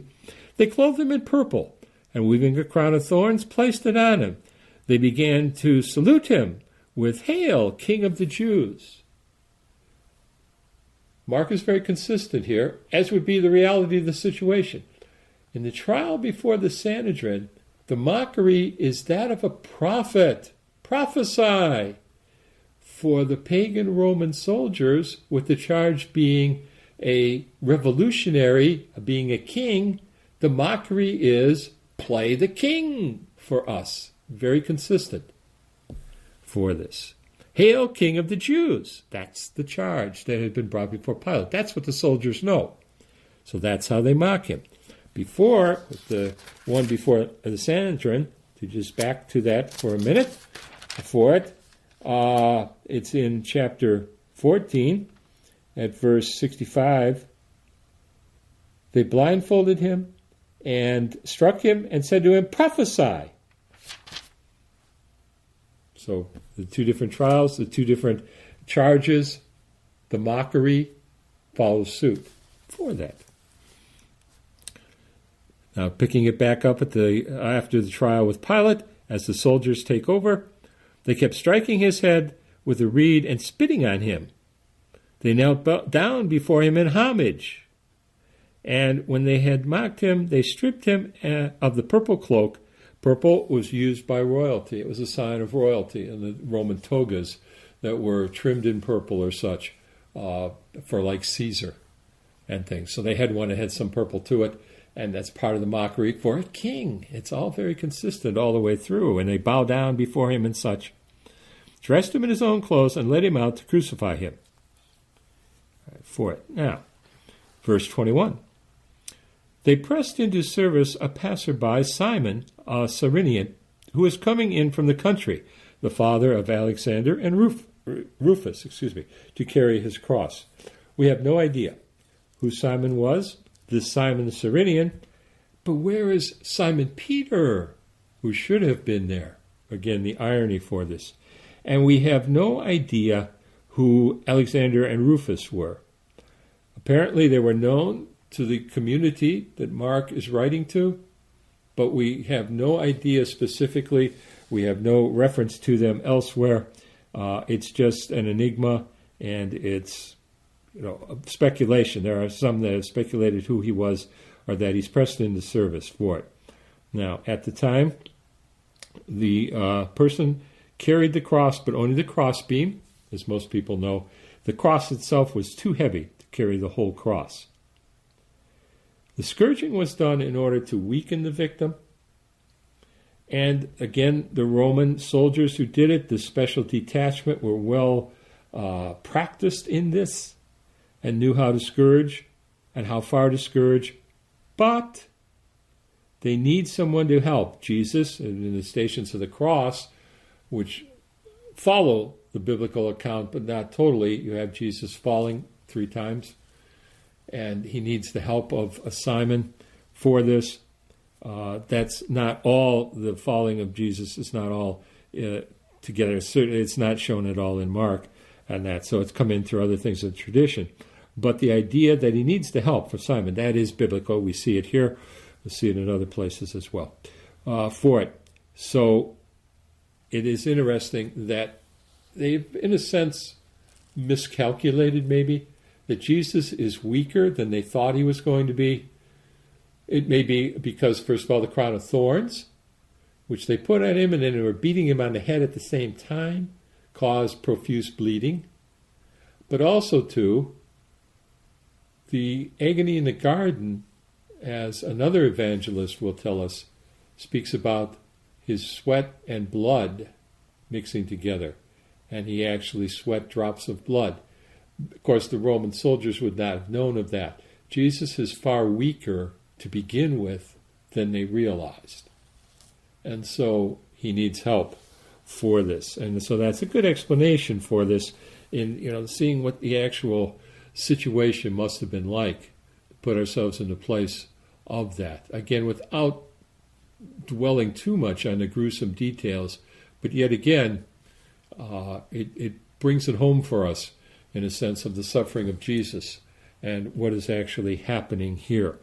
They clothed him in purple, and weaving a crown of thorns, placed it on him. They began to salute him with, "Hail, King of the Jews." Mark is very consistent here, as would be the reality of the situation. In the trial before the Sanhedrin, the mockery is that of a prophet. Prophesy! For the pagan Roman soldiers, with the charge being a revolutionary, being a king, the mockery is, play the king for us. Very consistent for this. Hail, King of the Jews. That's the charge that had been brought before Pilate. That's what the soldiers know. So that's how they mock him. Before, the one before the Sanhedrin, to just back to that for a minute, before it, it's in chapter 14 at verse 65. They blindfolded him and struck him and said to him, "Prophesy." So the two different trials, the two different charges, the mockery follows suit for that. Now, picking it back up after the trial with Pilate, as the soldiers take over, they kept striking his head with a reed and spitting on him. They knelt down before him in homage. And when they had mocked him, they stripped him of the purple cloak. Purple was used by royalty. It was a sign of royalty in the Roman togas that were trimmed in purple or such for like Caesar and things. So they had one that had some purple to it, and that's part of the mockery for a king. It's all very consistent all the way through, and they bow down before him and such. Dressed him in his own clothes and led him out to crucify him. For it. Now, verse 21. They pressed into service a passerby, Simon, a Cyrenian, who was coming in from the country, the father of Alexander and Rufus, to carry his cross. We have no idea who Simon was, this Simon the Cyrenian, but where is Simon Peter, who should have been there? Again, the irony for this. And we have no idea who Alexander and Rufus were. Apparently they were known to the community that Mark is writing to, but we have no idea specifically. We have no reference to them elsewhere. It's just an enigma, and it's speculation. There are some that have speculated who he was or that he's pressed into service for it. Now, at the time, the person carried the cross, but only the crossbeam, as most people know. The cross itself was too heavy to carry the whole cross. The scourging was done in order to weaken the victim. And again, the Roman soldiers who did it, the special detachment, were well practiced in this and knew how to scourge and how far to scourge. But they need someone to help. Jesus, in the Stations of the Cross, which follow the biblical account, but not totally. You have Jesus falling 3 times, and he needs the help of Simon for this. That's not all. The falling of Jesus is not all together. It's not shown at all in Mark and that. So it's come in through other things in tradition. But the idea that he needs the help for Simon, that is biblical. We see it here. We see it in other places as well for it. So it is interesting that they've, in a sense, miscalculated maybe, that Jesus is weaker than they thought he was going to be. It may be because, first of all, the crown of thorns, which they put on him and then they were beating him on the head at the same time, caused profuse bleeding. But also, too, the agony in the garden, as another evangelist will tell us, speaks about his sweat and blood mixing together. And he actually sweat drops of blood. Of course, the Roman soldiers would not have known of that. Jesus is far weaker to begin with than they realized. And so he needs help for this. And so that's a good explanation for this in, seeing what the actual situation must have been like, to put ourselves in the place of that. Again, without dwelling too much on the gruesome details, but yet again, it brings it home for us in a sense of the suffering of Jesus and what is actually happening here.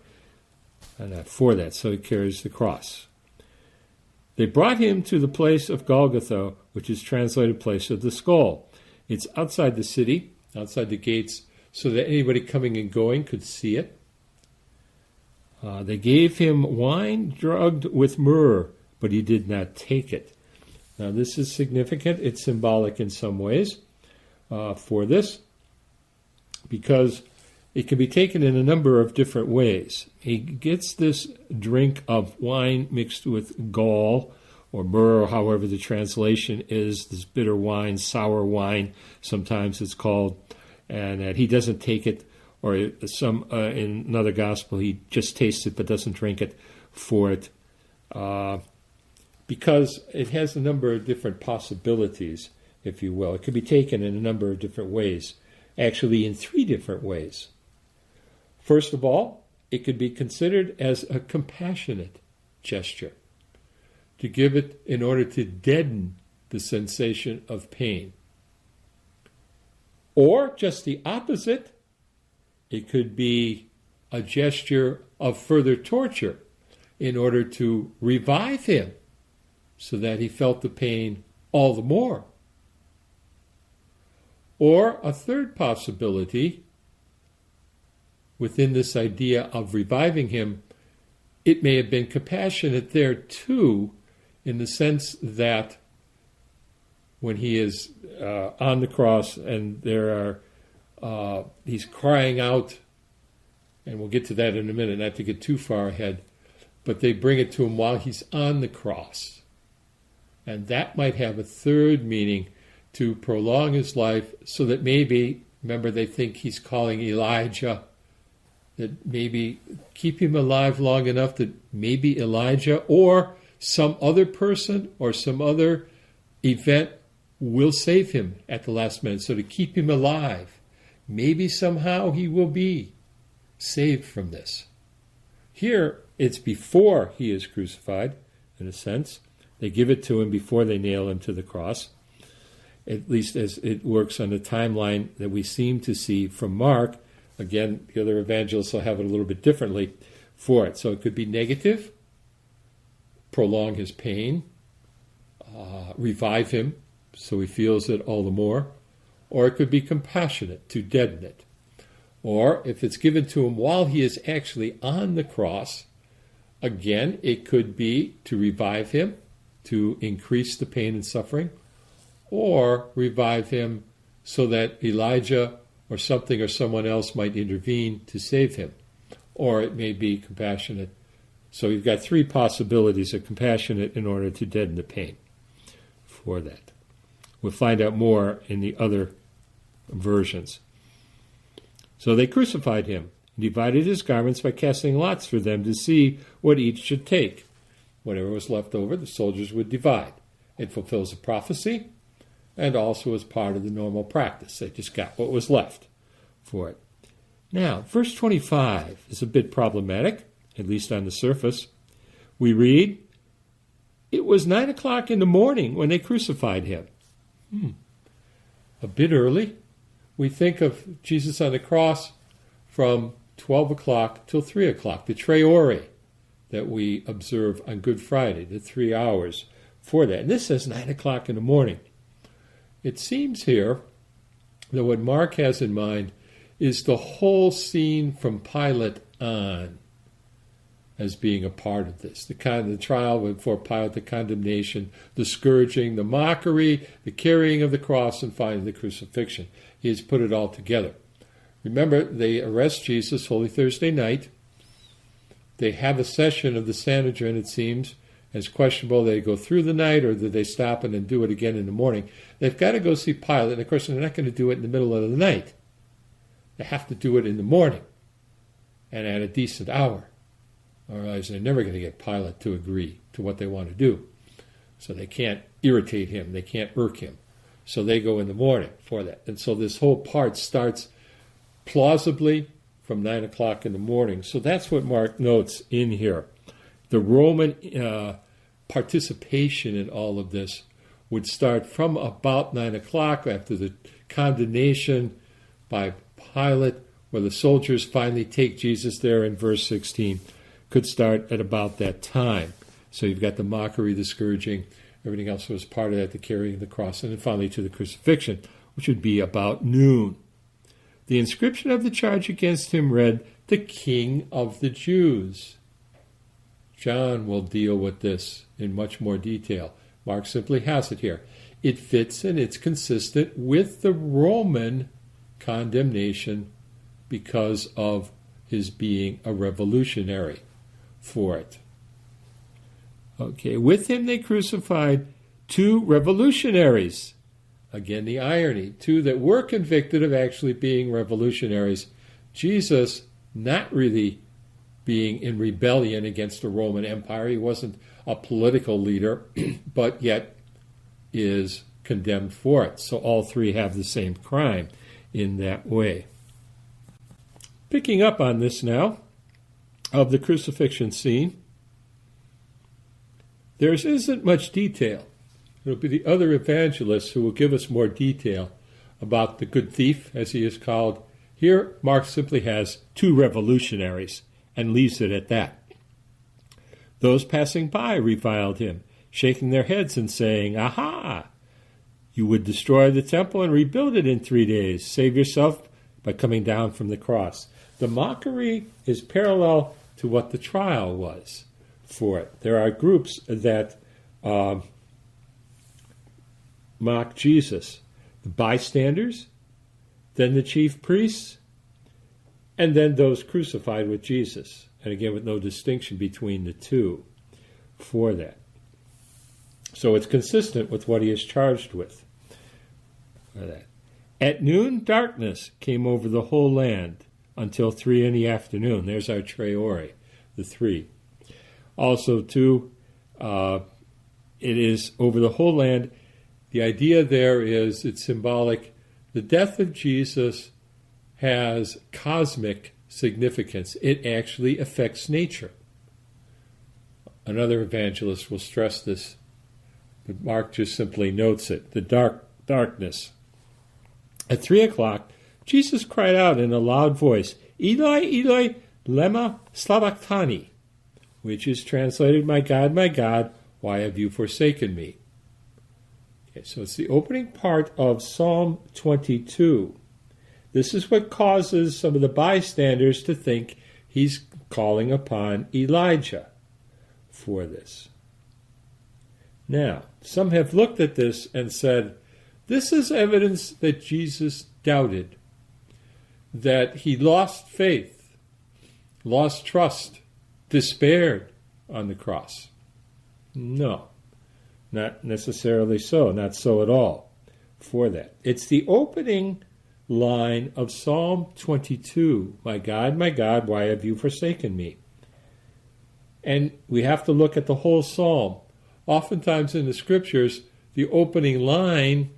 And for that, so he carries the cross. They brought him to the place of Golgotha, which is translated place of the skull. It's outside the city, outside the gates, so that anybody coming and going could see it. They gave him wine drugged with myrrh, but he did not take it. Now this is significant. It's symbolic in some ways for this, because it can be taken in a number of different ways. He gets this drink of wine mixed with gall or myrrh, however the translation is, this bitter wine, sour wine, sometimes it's called, and that he doesn't take it, or in another gospel he just tastes it but doesn't drink it for it, because it has a number of different possibilities, if you will. It could be taken in a number of different ways, actually in 3 different ways. First of all, it could be considered as a compassionate gesture, to give it in order to deaden the sensation of pain. Or just the opposite, it could be a gesture of further torture in order to revive him so that he felt the pain all the more. Or a third possibility, within this idea of reviving him, it may have been compassionate there too, in the sense that when he is on the cross and he's crying out, and we'll get to that in a minute, not to get too far ahead, but they bring it to him while he's on the cross. And that might have a third meaning, to prolong his life so that maybe, remember, they think he's calling Elijah, that maybe keep him alive long enough that maybe Elijah or some other person or some other event will save him at the last minute. So to keep him alive, maybe somehow he will be saved from this. Here, it's before he is crucified, in a sense. They give it to him before they nail him to the cross, at least as it works on the timeline that we seem to see from Mark. Again, the other evangelists will have it a little bit differently for it. So it could be negative, prolong his pain, revive him so he feels it all the more, or it could be compassionate, to deaden it. Or if it's given to him while he is actually on the cross, Again, it could be to revive him, to increase the pain and suffering, or revive him so that Elijah or something or someone else might intervene to save him. Or it may be compassionate. So you've got three possibilities of compassionate in order to deaden the pain for that. We'll find out more in the other versions. So they crucified him and divided his garments by casting lots for them to see what each should take. Whatever was left over, the soldiers would divide. It fulfills a prophecy and also is part of the normal practice. They just got what was left for it. Now, verse 25 is a bit problematic, at least on the surface. We read, "It was 9 o'clock in the morning when they crucified him." A bit early. We think of Jesus on the cross from 12 o'clock till 3 o'clock, the Tre Ore that we observe on Good Friday, the 3 hours for that. And this says 9 o'clock in the morning. It seems here that what Mark has in mind is the whole scene from Pilate on as being a part of this. The trial before Pilate, the condemnation, the scourging, the mockery, the carrying of the cross, and finally the crucifixion. He has put it all together. Remember, they arrest Jesus Holy Thursday night. They have a session of the Sanhedrin, it seems. It's questionable they go through the night or do they stop and then do it again in the morning. They've got to go see Pilate, and of course they're not going to do it in the middle of the night. They have to do it in the morning and at a decent hour. Otherwise they're never going to get Pilate to agree to what they want to do. So they can't irritate him. They can't irk him. So they go in the morning for that. And so this whole part starts plausibly from 9 o'clock in the morning. So that's what Mark notes in here. The Roman participation in all of this would start from about 9 o'clock after the condemnation by Pilate, where the soldiers finally take Jesus there in verse 16, could start at about that time. So you've got the mockery, the scourging, everything else was part of that, the carrying of the cross, and then finally to the crucifixion, which would be about noon. The inscription of the charge against him read, "The King of the Jews." John will deal with this in much more detail. Mark simply has it here. It fits and it's consistent with the Roman condemnation because of his being a revolutionary for it. Okay, with him they crucified two revolutionaries. Again, the irony. Two that were convicted of actually being revolutionaries. Jesus not really being in rebellion against the Roman Empire. He wasn't a political leader, but yet is condemned for it. So all three have the same crime in that way. Picking up on this now, of the crucifixion scene, there isn't much detail. It'll be the other evangelists who will give us more detail about the good thief, as he is called. Here, Mark simply has two revolutionaries and leaves it at that. Those passing by reviled him, shaking their heads and saying, "Aha! You would destroy the temple and rebuild it in 3 days. Save yourself by coming down from the cross." The mockery is parallel to what the trial was for it. There are groups that mock Jesus. The bystanders, then the chief priests, and then those crucified with Jesus. And again, with no distinction between the two for that. So it's consistent with what he is charged with. For that. At noon, darkness came over the whole land until 3 in the afternoon. There's our Tre Ore, the 3. Also, too, it is over the whole land. The idea there is it's symbolic. The death of Jesus has cosmic significance. It actually affects nature. Another evangelist will stress this, but Mark just simply notes it, the darkness. At 3 o'clock, Jesus cried out in a loud voice, "Eli, Eli, lema sabachthani," which is translated, my God, why have you forsaken me?" Okay, so it's the opening part of Psalm 22. This is what causes some of the bystanders to think he's calling upon Elijah. for this. Now, some have looked at this and said, this is evidence that Jesus doubted, that he lost faith, lost trust, despaired on the cross. No, not necessarily so, not so at all for that. It's the opening line of Psalm 22, my God, why have you forsaken me? And we have to look at the whole psalm. Oftentimes in the scriptures, the opening line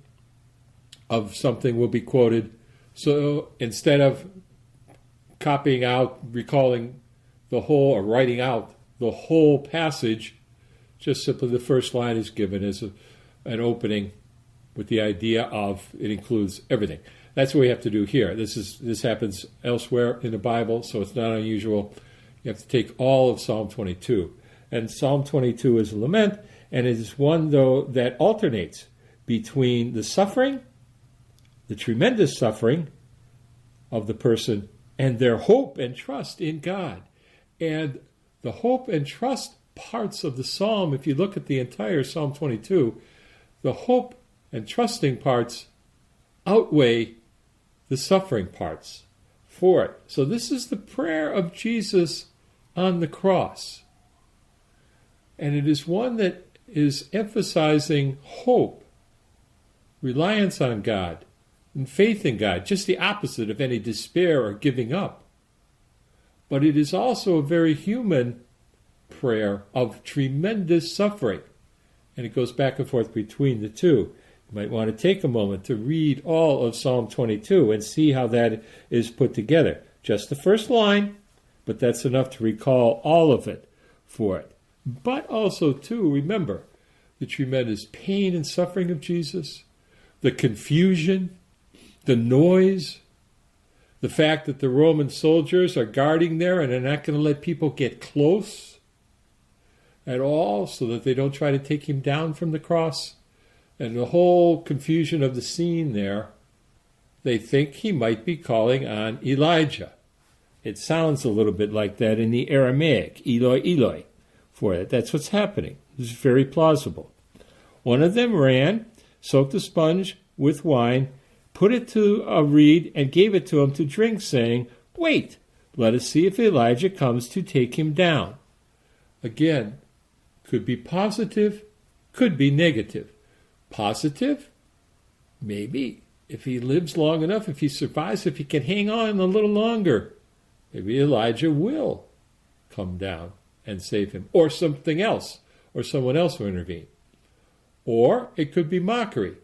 of something will be quoted. So instead of copying out, recalling the whole, or writing out the whole passage, just simply the first line is given as an opening with the idea of it includes everything. That's what we have to do here. This happens elsewhere in the Bible, so it's not unusual. You have to take all of Psalm 22. And Psalm 22 is a lament, and it is one, though, that alternates between the suffering, the tremendous suffering of the person, and their hope and trust in God. And the hope and trust parts of the psalm, if you look at the entire Psalm 22, the hope and trusting parts outweigh the suffering parts for it. So this is the prayer of Jesus on the cross. And it is one that is emphasizing hope, reliance on God, and faith in God, just the opposite of any despair or giving up. But it is also a very human prayer of tremendous suffering. And it goes back and forth between the two. You might want to take a moment to read all of Psalm 22 and see how that is put together. Just the first line, but that's enough to recall all of it for it. But also, too, remember the tremendous pain and suffering of Jesus, the confusion, the noise, the fact that the Roman soldiers are guarding there and are not going to let people get close at all so that they don't try to take him down from the cross. And the whole confusion of the scene there, they think he might be calling on Elijah. It sounds a little bit like that in the Aramaic, Eloi, Eloi, for it. That's what's happening. It's very plausible. One of them ran, soaked a sponge with wine, put it to a reed, and gave it to him to drink, saying, "Wait, let us see if Elijah comes to take him down." Again, could be positive, could be negative. Positive? Maybe. If he lives long enough, if he survives, if he can hang on a little longer, maybe Elijah will come down and save him. Or something else. Or someone else will intervene. Or it could be mockery.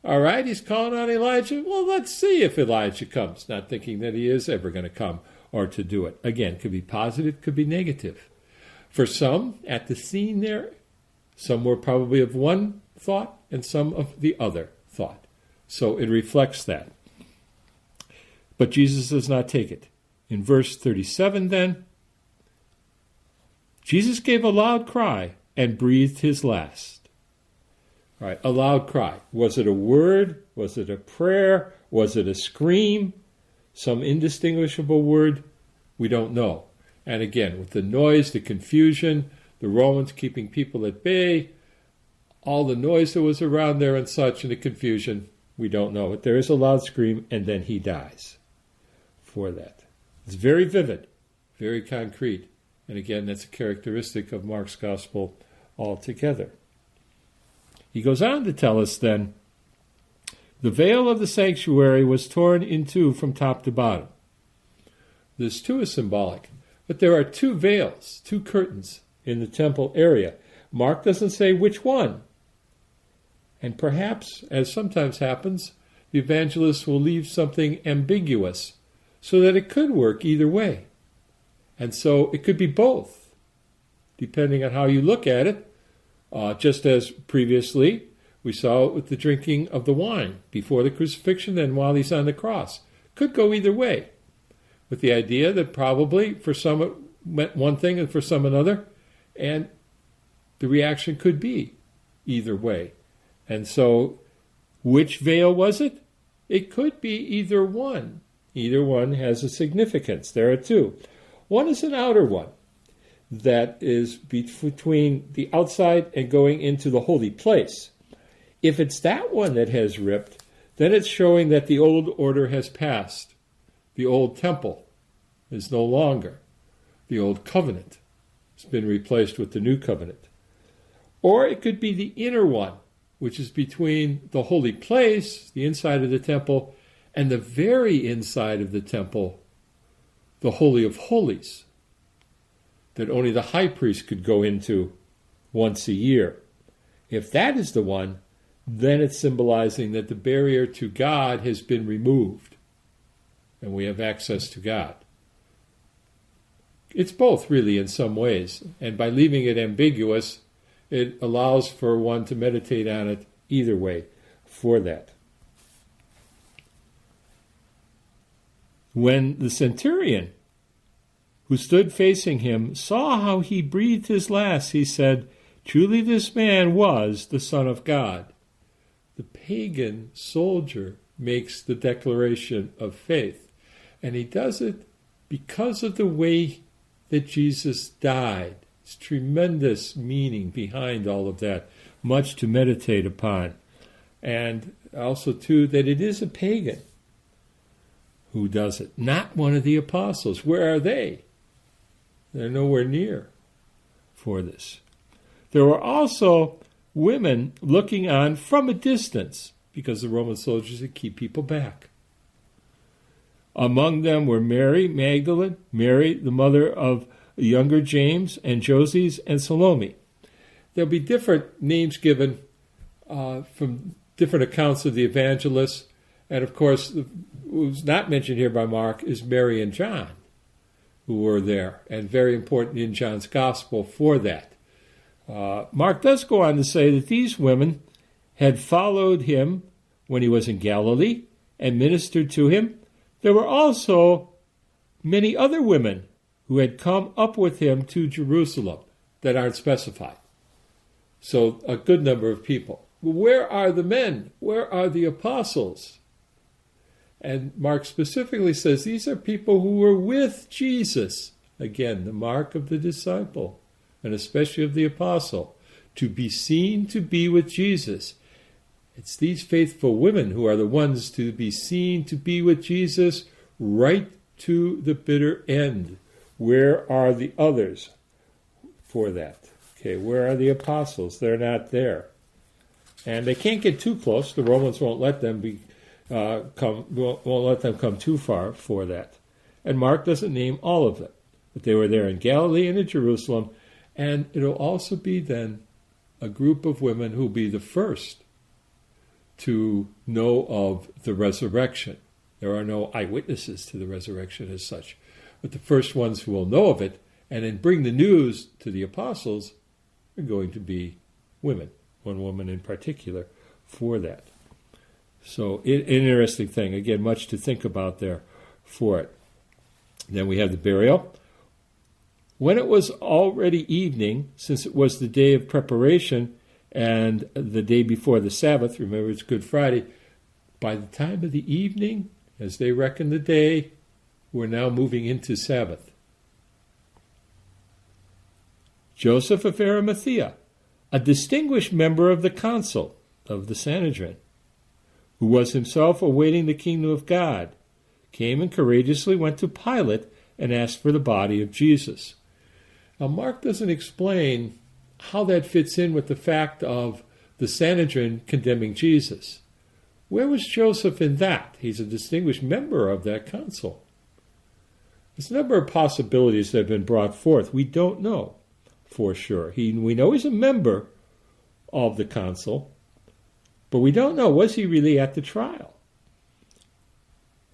All right, he's calling on Elijah. Well, let's see if Elijah comes. Not thinking that he is ever going to come or to do it. Again, could be positive, could be negative. For some, at the scene there, some were probably of one thought and some of the other thought. So it reflects that. But Jesus does not take it. In verse 37 then, Jesus gave a loud cry and breathed his last. All right, a loud cry. Was it a word? Was it a prayer? Was it a scream? Some indistinguishable word? We don't know. And again, with the noise, the confusion, the Romans keeping people at bay, all the noise that was around there and such, and the confusion, we don't know. But there is a loud scream, and then he dies for that. It's very vivid, very concrete. And again, that's a characteristic of Mark's gospel altogether. He goes on to tell us then, the veil of the sanctuary was torn in two from top to bottom. This too is symbolic. But there are two veils, two curtains in the temple area. Mark doesn't say which one. And perhaps, as sometimes happens, the evangelist will leave something ambiguous so that it could work either way. And so it could be both, depending on how you look at it. Just as previously, we saw it with the drinking of the wine before the crucifixion and while he's on the cross. Could go either way, with the idea that probably for some it meant one thing and for some another, and the reaction could be either way. And so, which veil was it? It could be either one. Either one has a significance. There are two. One is an outer one. that is between the outside and going into the holy place. If it's that one that has ripped, then it's showing that the old order has passed. The old temple is no longer. The old covenant has been replaced with the new covenant. Or it could be the inner one, which is between the holy place, the inside of the temple, and the very inside of the temple, the Holy of Holies, that only the high priest could go into once a year. If that is the one, then it's symbolizing that the barrier to God has been removed, and we have access to God. It's both, really, in some ways, and by leaving it ambiguous, it allows for one to meditate on it either way for that. When the centurion who stood facing him saw how he breathed his last, he said, "Truly this man was the Son of God." The pagan soldier makes the declaration of faith, and he does it because of the way that Jesus died. It's tremendous meaning behind all of that, much to meditate upon. And also, too, that it is a pagan who does it, not one of the apostles. Where are they? They're nowhere near for this. There were also women looking on from a distance, because the Roman soldiers would keep people back. Among them were Mary Magdalene, Mary, the mother of younger James, and Joses, and Salome. There'll be different names given from different accounts of the evangelists. And of course, who's not mentioned here by Mark is Mary and John, who were there, and very important in John's gospel for that. Mark does go on to say that these women had followed him when he was in Galilee and ministered to him. There were also many other women who had come up with him to Jerusalem that aren't specified. So a good number of people. Where are the men? Where are the apostles? And Mark specifically says these are people who were with Jesus. Again, the mark of the disciple, and especially of the apostle, to be seen to be with Jesus. It's these faithful women who are the ones to be seen to be with Jesus right to the bitter end. Where are the others for that? Okay, where are the apostles? They're not there. And they can't get too close. The Romans won't let them won't let them come too far for that. And Mark doesn't name all of them. But they were there in Galilee and in Jerusalem. And it'll also be then a group of women who will be the first to know of the resurrection. There are no eyewitnesses to the resurrection as such. But the first ones who will know of it and then bring the news to the apostles are going to be women, one woman in particular, for that. So, an interesting thing. Again, much to think about there for it. Then we have the burial. When it was already evening, since it was the day of preparation and the day before the Sabbath, remember it's Good Friday, by the time of the evening, as they reckon the day, we're now moving into Sabbath. Joseph of Arimathea, a distinguished member of the council of the Sanhedrin, who was himself awaiting the kingdom of God, came and courageously went to Pilate and asked for the body of Jesus. Now, Mark doesn't explain how that fits in with the fact of the Sanhedrin condemning Jesus. Where was Joseph in that? He's a distinguished member of that council. There's a number of possibilities that have been brought forth. We don't know for sure. We know he's a member of the council, but we don't know, was he really at the trial?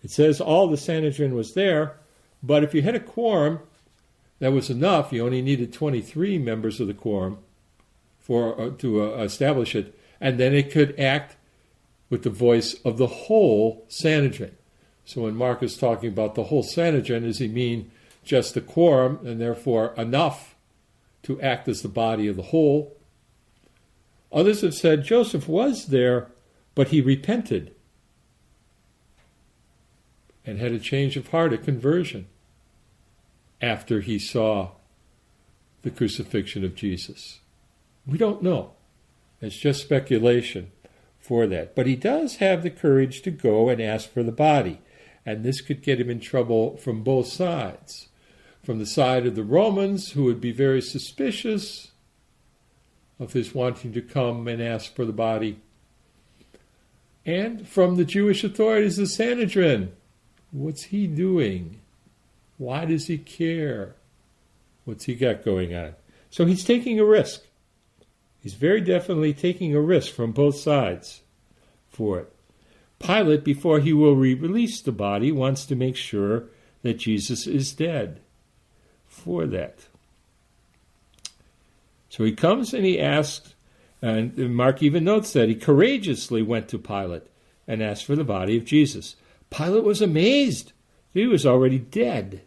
It says all the Sanhedrin was there, but if you had a quorum, that was enough. You only needed 23 members of the quorum to establish it, and then it could act with the voice of the whole Sanhedrin. So when Mark is talking about the whole Sanhedrin, does he mean just the quorum and therefore enough to act as the body of the whole? Others have said Joseph was there, but he repented and had a change of heart, a conversion, after he saw the crucifixion of Jesus? We don't know. It's just speculation for that. But he does have the courage to go and ask for the body. And this could get him in trouble from both sides. From the side of the Romans, who would be very suspicious of his wanting to come and ask for the body. And from the Jewish authorities, the Sanhedrin. What's he doing? Why does he care? What's he got going on? So he's taking a risk. He's very definitely taking a risk from both sides for it. Pilate, before he will release the body, wants to make sure that Jesus is dead for that. So he comes and he asks, and Mark even notes that he courageously went to Pilate and asked for the body of Jesus. Pilate was amazed. He was already dead.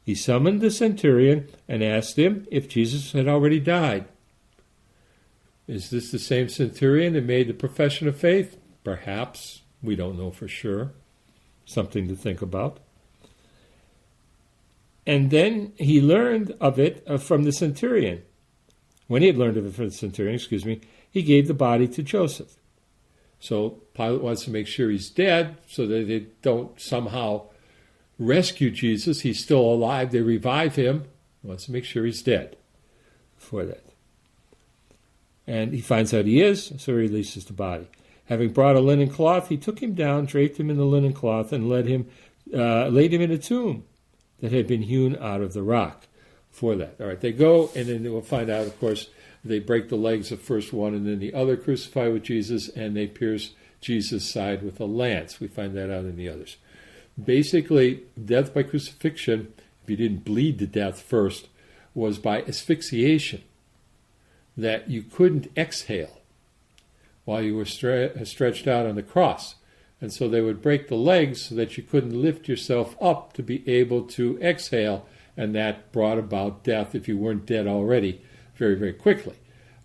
He summoned the centurion and asked him if Jesus had already died. Is this the same centurion that made the profession of faith? Perhaps. We don't know for sure. Something to think about. And then he learned of it from the centurion. When he had learned of it from the centurion, he gave the body to Joseph. So Pilate wants to make sure he's dead so that they don't somehow rescue Jesus. He's still alive. They revive him. He wants to make sure he's dead for that. And he finds out he is, so he releases the body. Having brought a linen cloth, he took him down, draped him in the linen cloth, and laid him in a tomb that had been hewn out of the rock for that. All right, they go, and then we'll find out, of course, they break the legs of first one and then the other, crucify with Jesus, and they pierce Jesus' side with a lance. We find that out in the others. Basically, death by crucifixion, if you didn't bleed to death first, was by asphyxiation, that you couldn't exhale while you were stretched out on the cross. And so they would break the legs so that you couldn't lift yourself up to be able to exhale, and that brought about death if you weren't dead already very, very quickly.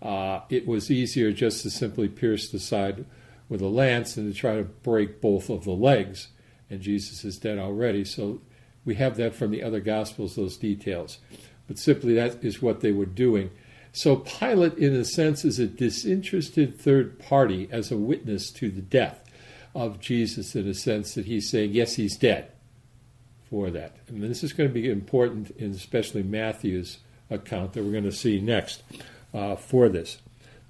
It was easier just to simply pierce the side with a lance than to try to break both of the legs, and Jesus is dead already. So we have that from the other Gospels, those details. But simply that is what they were doing. So Pilate, in a sense, is a disinterested third party as a witness to the death of Jesus, in a sense that he's saying, yes, he's dead for that. And this is going to be important in especially Matthew's account that we're going to see next for this.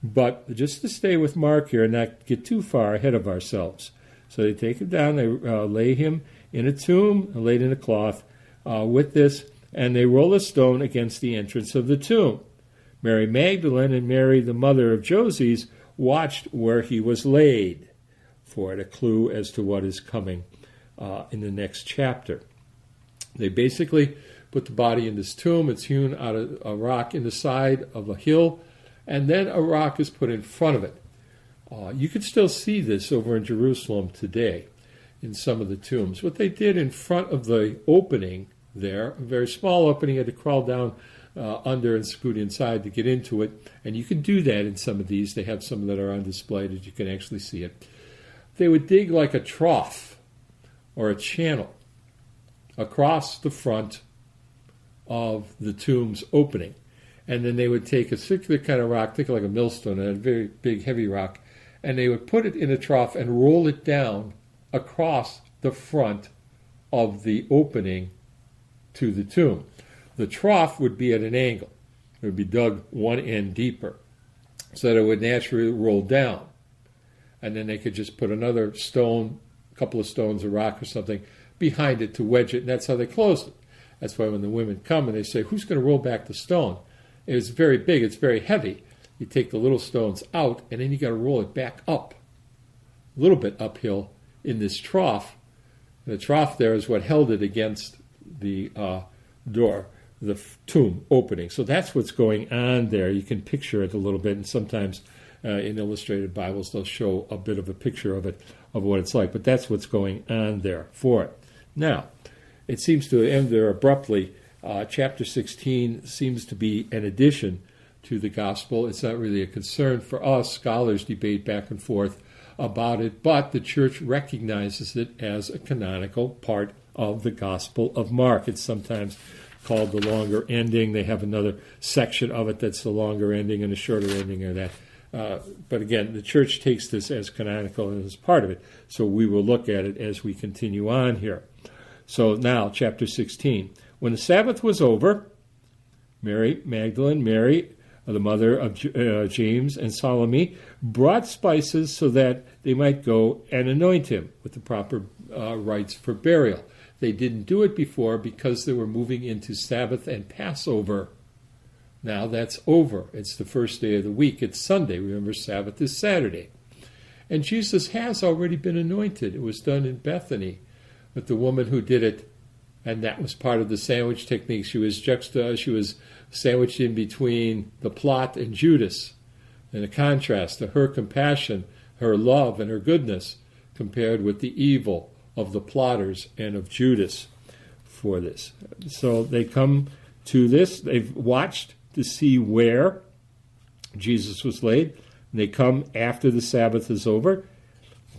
But just to stay with Mark here and not get too far ahead of ourselves. So they take him down, they lay him in a tomb, laid in a cloth with this, and they roll a stone against the entrance of the tomb. Mary Magdalene and Mary, the mother of Joses, watched where he was laid for it, a clue as to what is coming in the next chapter. They basically put the body in this tomb. It's hewn out of a rock in the side of a hill, and then a rock is put in front of it. You can still see this over in Jerusalem today in some of the tombs. What they did in front of the opening there, a very small opening, you had to crawl down under and scoot inside to get into it, and you can do that in some of these. They have some that are on display that you can actually see it. They would dig like a trough or a channel across the front of the tomb's opening, and then they would take a particular kind of rock, think like a millstone, a very big, heavy rock, and they would put it in a trough and roll it down across the front of the opening to the tomb. The trough would be at an angle. It would be dug one end deeper so that it would naturally roll down. And then they could just put another stone, a couple of stones, a rock or something, behind it to wedge it, and that's how they closed it. That's why when the women come and they say, who's going to roll back the stone? It's very big, it's very heavy. You take the little stones out, and then you got to roll it back up, a little bit uphill in this trough. And the trough there is what held it against the door, the tomb opening. So that's what's going on there. You can picture it a little bit, and sometimes in illustrated Bibles they'll show a bit of a picture of it, of what it's like. But that's what's going on there for it. Now, it seems to end there abruptly. Chapter 16 seems to be an addition to the gospel. It's not really a concern for us. Scholars debate back and forth about it, but the church recognizes it as a canonical part of the Gospel of Mark. It's sometimes called the longer ending. They have another section of it that's the longer ending and a shorter ending of that. But again, the church takes this as canonical and as part of it. So we will look at it as we continue on here. So now, chapter 16. When the Sabbath was over, Mary Magdalene, Mary, the mother of James and Salome, brought spices so that they might go and anoint him with the proper rites for burial. They didn't do it before because they were moving into Sabbath and Passover. Now that's over. It's the first day of the week. It's Sunday. Remember, Sabbath is Saturday. And Jesus has already been anointed. It was done in Bethany. But the woman who did it, and that was part of the sandwich technique, she was sandwiched in between the plot and Judas. And the contrast to her compassion, her love, and her goodness compared with the evil of the plotters and of Judas for this. So they come to this. They've watched to see where Jesus was laid. And they come after the Sabbath is over.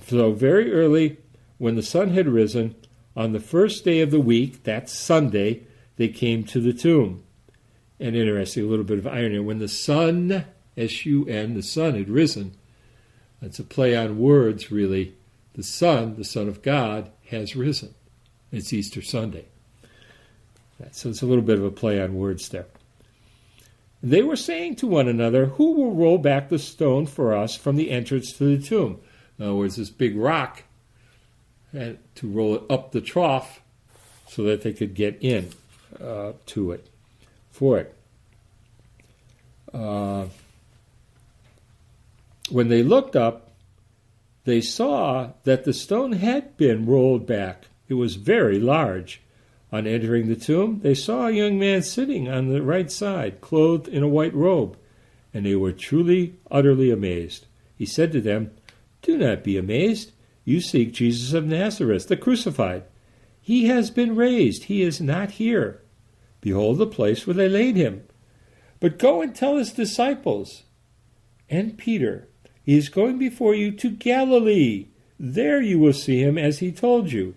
So very early, when the sun had risen, on the first day of the week, that's Sunday, they came to the tomb. And interesting, a little bit of irony. When the sun, S-U-N, the sun had risen, that's a play on words, really. The Son of God, has risen. It's Easter Sunday. So it's a little bit of a play on words there. They were saying to one another, who will roll back the stone for us from the entrance to the tomb? In other words, this big rock, and to roll it up the trough so that they could get in to it, for it. When they looked up, they saw that the stone had been rolled back. It was very large. On entering the tomb, they saw a young man sitting on the right side, clothed in a white robe, and they were truly, utterly amazed. He said to them, do not be amazed. You seek Jesus of Nazareth, the crucified. He has been raised. He is not here. Behold the place where they laid him. But go and tell his disciples and Peter, he is going before you to Galilee. There you will see him as he told you.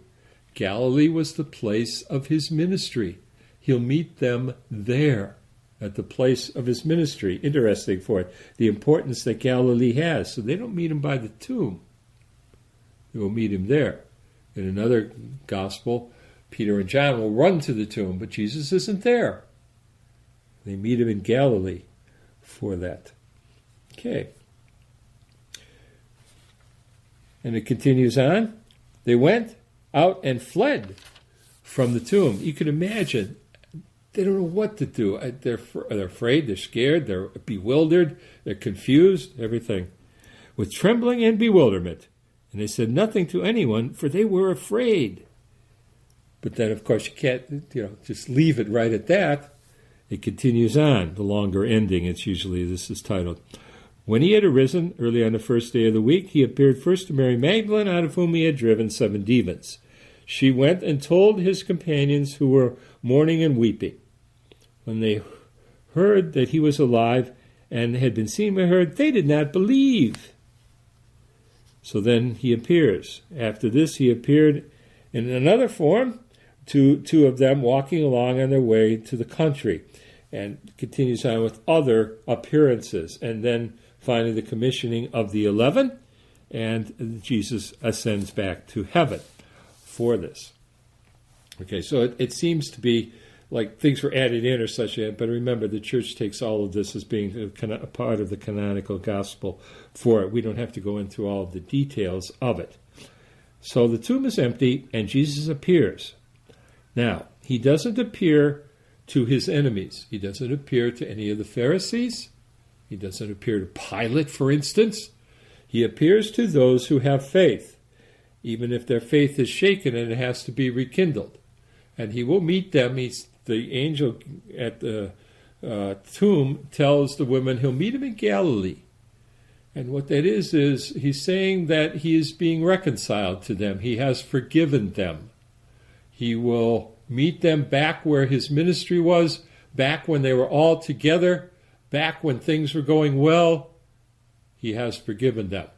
Galilee was the place of his ministry. He'll meet them there at the place of his ministry. Interesting for it, the importance that Galilee has. So they don't meet him by the tomb. They will meet him there. In another gospel, Peter and John will run to the tomb, but Jesus isn't there. They meet him in Galilee for that. Okay. And it continues on. They went out and fled from the tomb. You can imagine, they don't know what to do. They're afraid, they're scared, they're bewildered, they're confused, everything. With trembling and bewilderment. And they said nothing to anyone, for they were afraid. But then, of course, you can't, just leave it right at that. It continues on, the longer ending. It's usually, this is titled. When he had arisen, early on the first day of the week, he appeared first to Mary Magdalene, out of whom he had driven 7 demons. She went and told his companions who were mourning and weeping. When they heard that he was alive and had been seen by her, they did not believe. So then he appears. After this, he appeared in another form to 2 of them walking along on their way to the country, and continues on with other appearances. And then finally the commissioning of the 11, and Jesus ascends back to heaven for this. Okay, so it seems to be like things were added in or such, but remember, the church takes all of this as being a part of the canonical gospel for it. We don't have to go into all of the details of it. So the tomb is empty, and Jesus appears. Now, he doesn't appear to his enemies. He doesn't appear to any of the Pharisees. He doesn't appear to Pilate, for instance. He appears to those who have faith, even if their faith is shaken and it has to be rekindled. And he will meet them. The angel at the tomb tells the women he'll meet him in Galilee. And what that is he's saying that he is being reconciled to them. He has forgiven them. He will meet them back where his ministry was, back when they were all together, back when things were going well. He has forgiven them.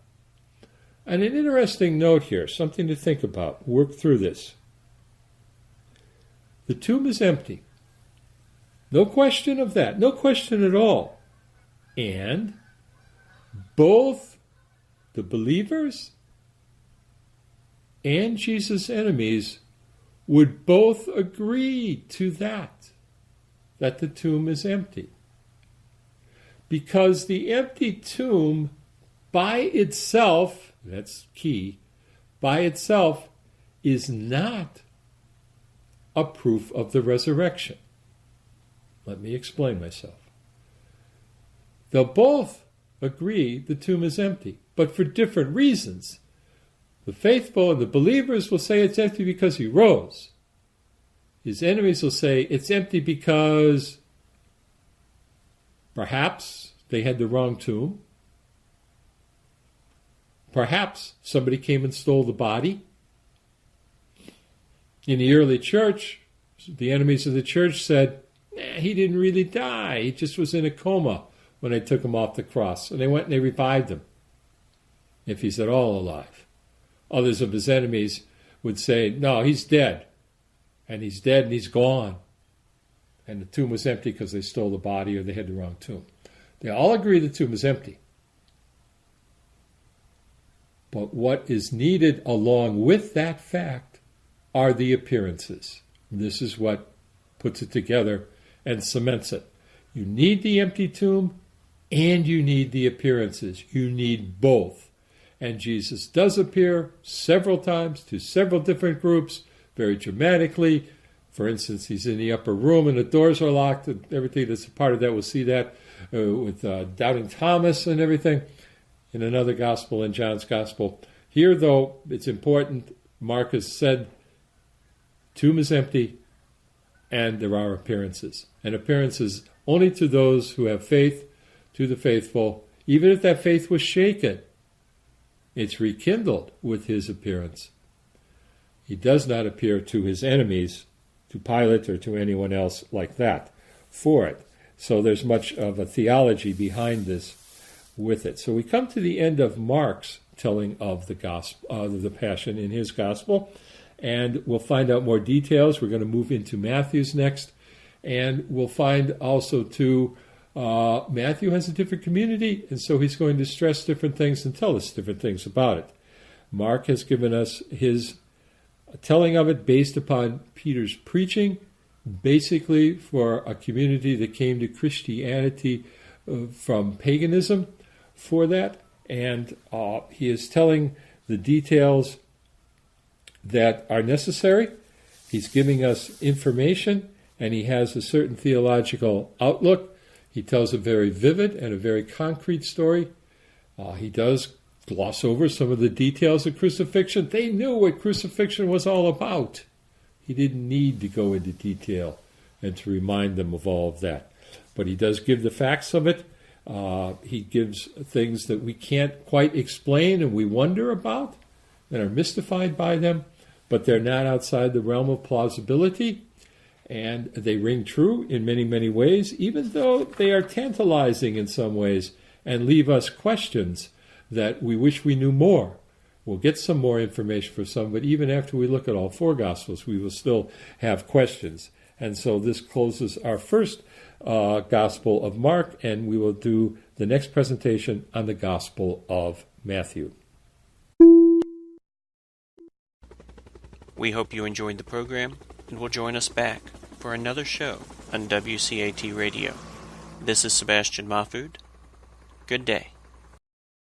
And an interesting note here, something to think about. Work through this. The tomb is empty. No question of that. No question at all. And both the believers and Jesus' enemies would both agree to that the tomb is empty. Because the empty tomb by itself, that's key, by itself is not a proof of the resurrection. Let me explain myself. They'll both agree the tomb is empty, but for different reasons. The faithful and the believers will say it's empty because he rose. His enemies will say it's empty because perhaps they had the wrong tomb. Perhaps somebody came and stole the body. In the early church, the enemies of the church said, he didn't really die. He just was in a coma when they took him off the cross. And they went and they revived him, if he's at all alive. Others of his enemies would say, no, he's dead. And he's dead and he's gone. And the tomb was empty because they stole the body or they had the wrong tomb. They all agree the tomb is empty. But what is needed along with that fact are the appearances. This is what puts it together and cements it. You need the empty tomb and you need the appearances. You need both. And Jesus does appear several times to several different groups, very dramatically. For instance, he's in the upper room and the doors are locked and everything that's a part of that. We'll see that with doubting Thomas and everything in another gospel, in John's gospel. Here, though, it's important. Mark has said, tomb is empty and there are appearances. And appearances only to those who have faith, to the faithful. Even if that faith was shaken, it's rekindled with his appearance. He does not appear to his enemies, to Pilate or to anyone else like that, for it. So there's much of a theology behind this with it. So we come to the end of Mark's telling of the gospel, the Passion in his gospel, and we'll find out more details. We're going to move into Matthew's next, and we'll find also too, Matthew has a different community, and so he's going to stress different things and tell us different things about it. Mark has given us his telling of it based upon Peter's preaching, basically for a community that came to Christianity from paganism for that. And he is telling the details that are necessary. He's giving us information, and he has a certain theological outlook. He tells a very vivid and a very concrete story. He does gloss over some of the details of crucifixion. They knew what crucifixion was all about. He didn't need to go into detail and to remind them of all of that. But he does give the facts of it. He gives things that we can't quite explain and we wonder about and are mystified by them, but they're not outside the realm of plausibility. And they ring true in many, many ways, even though they are tantalizing in some ways and leave us questions that we wish we knew more. We'll get some more information for some, but even after we look at all four Gospels, we will still have questions. And so this closes our first Gospel of Mark, and we will do the next presentation on the Gospel of Matthew. We hope you enjoyed the program and will join us back for another show on WCAT Radio. This is Sebastian Mahfood. Good day.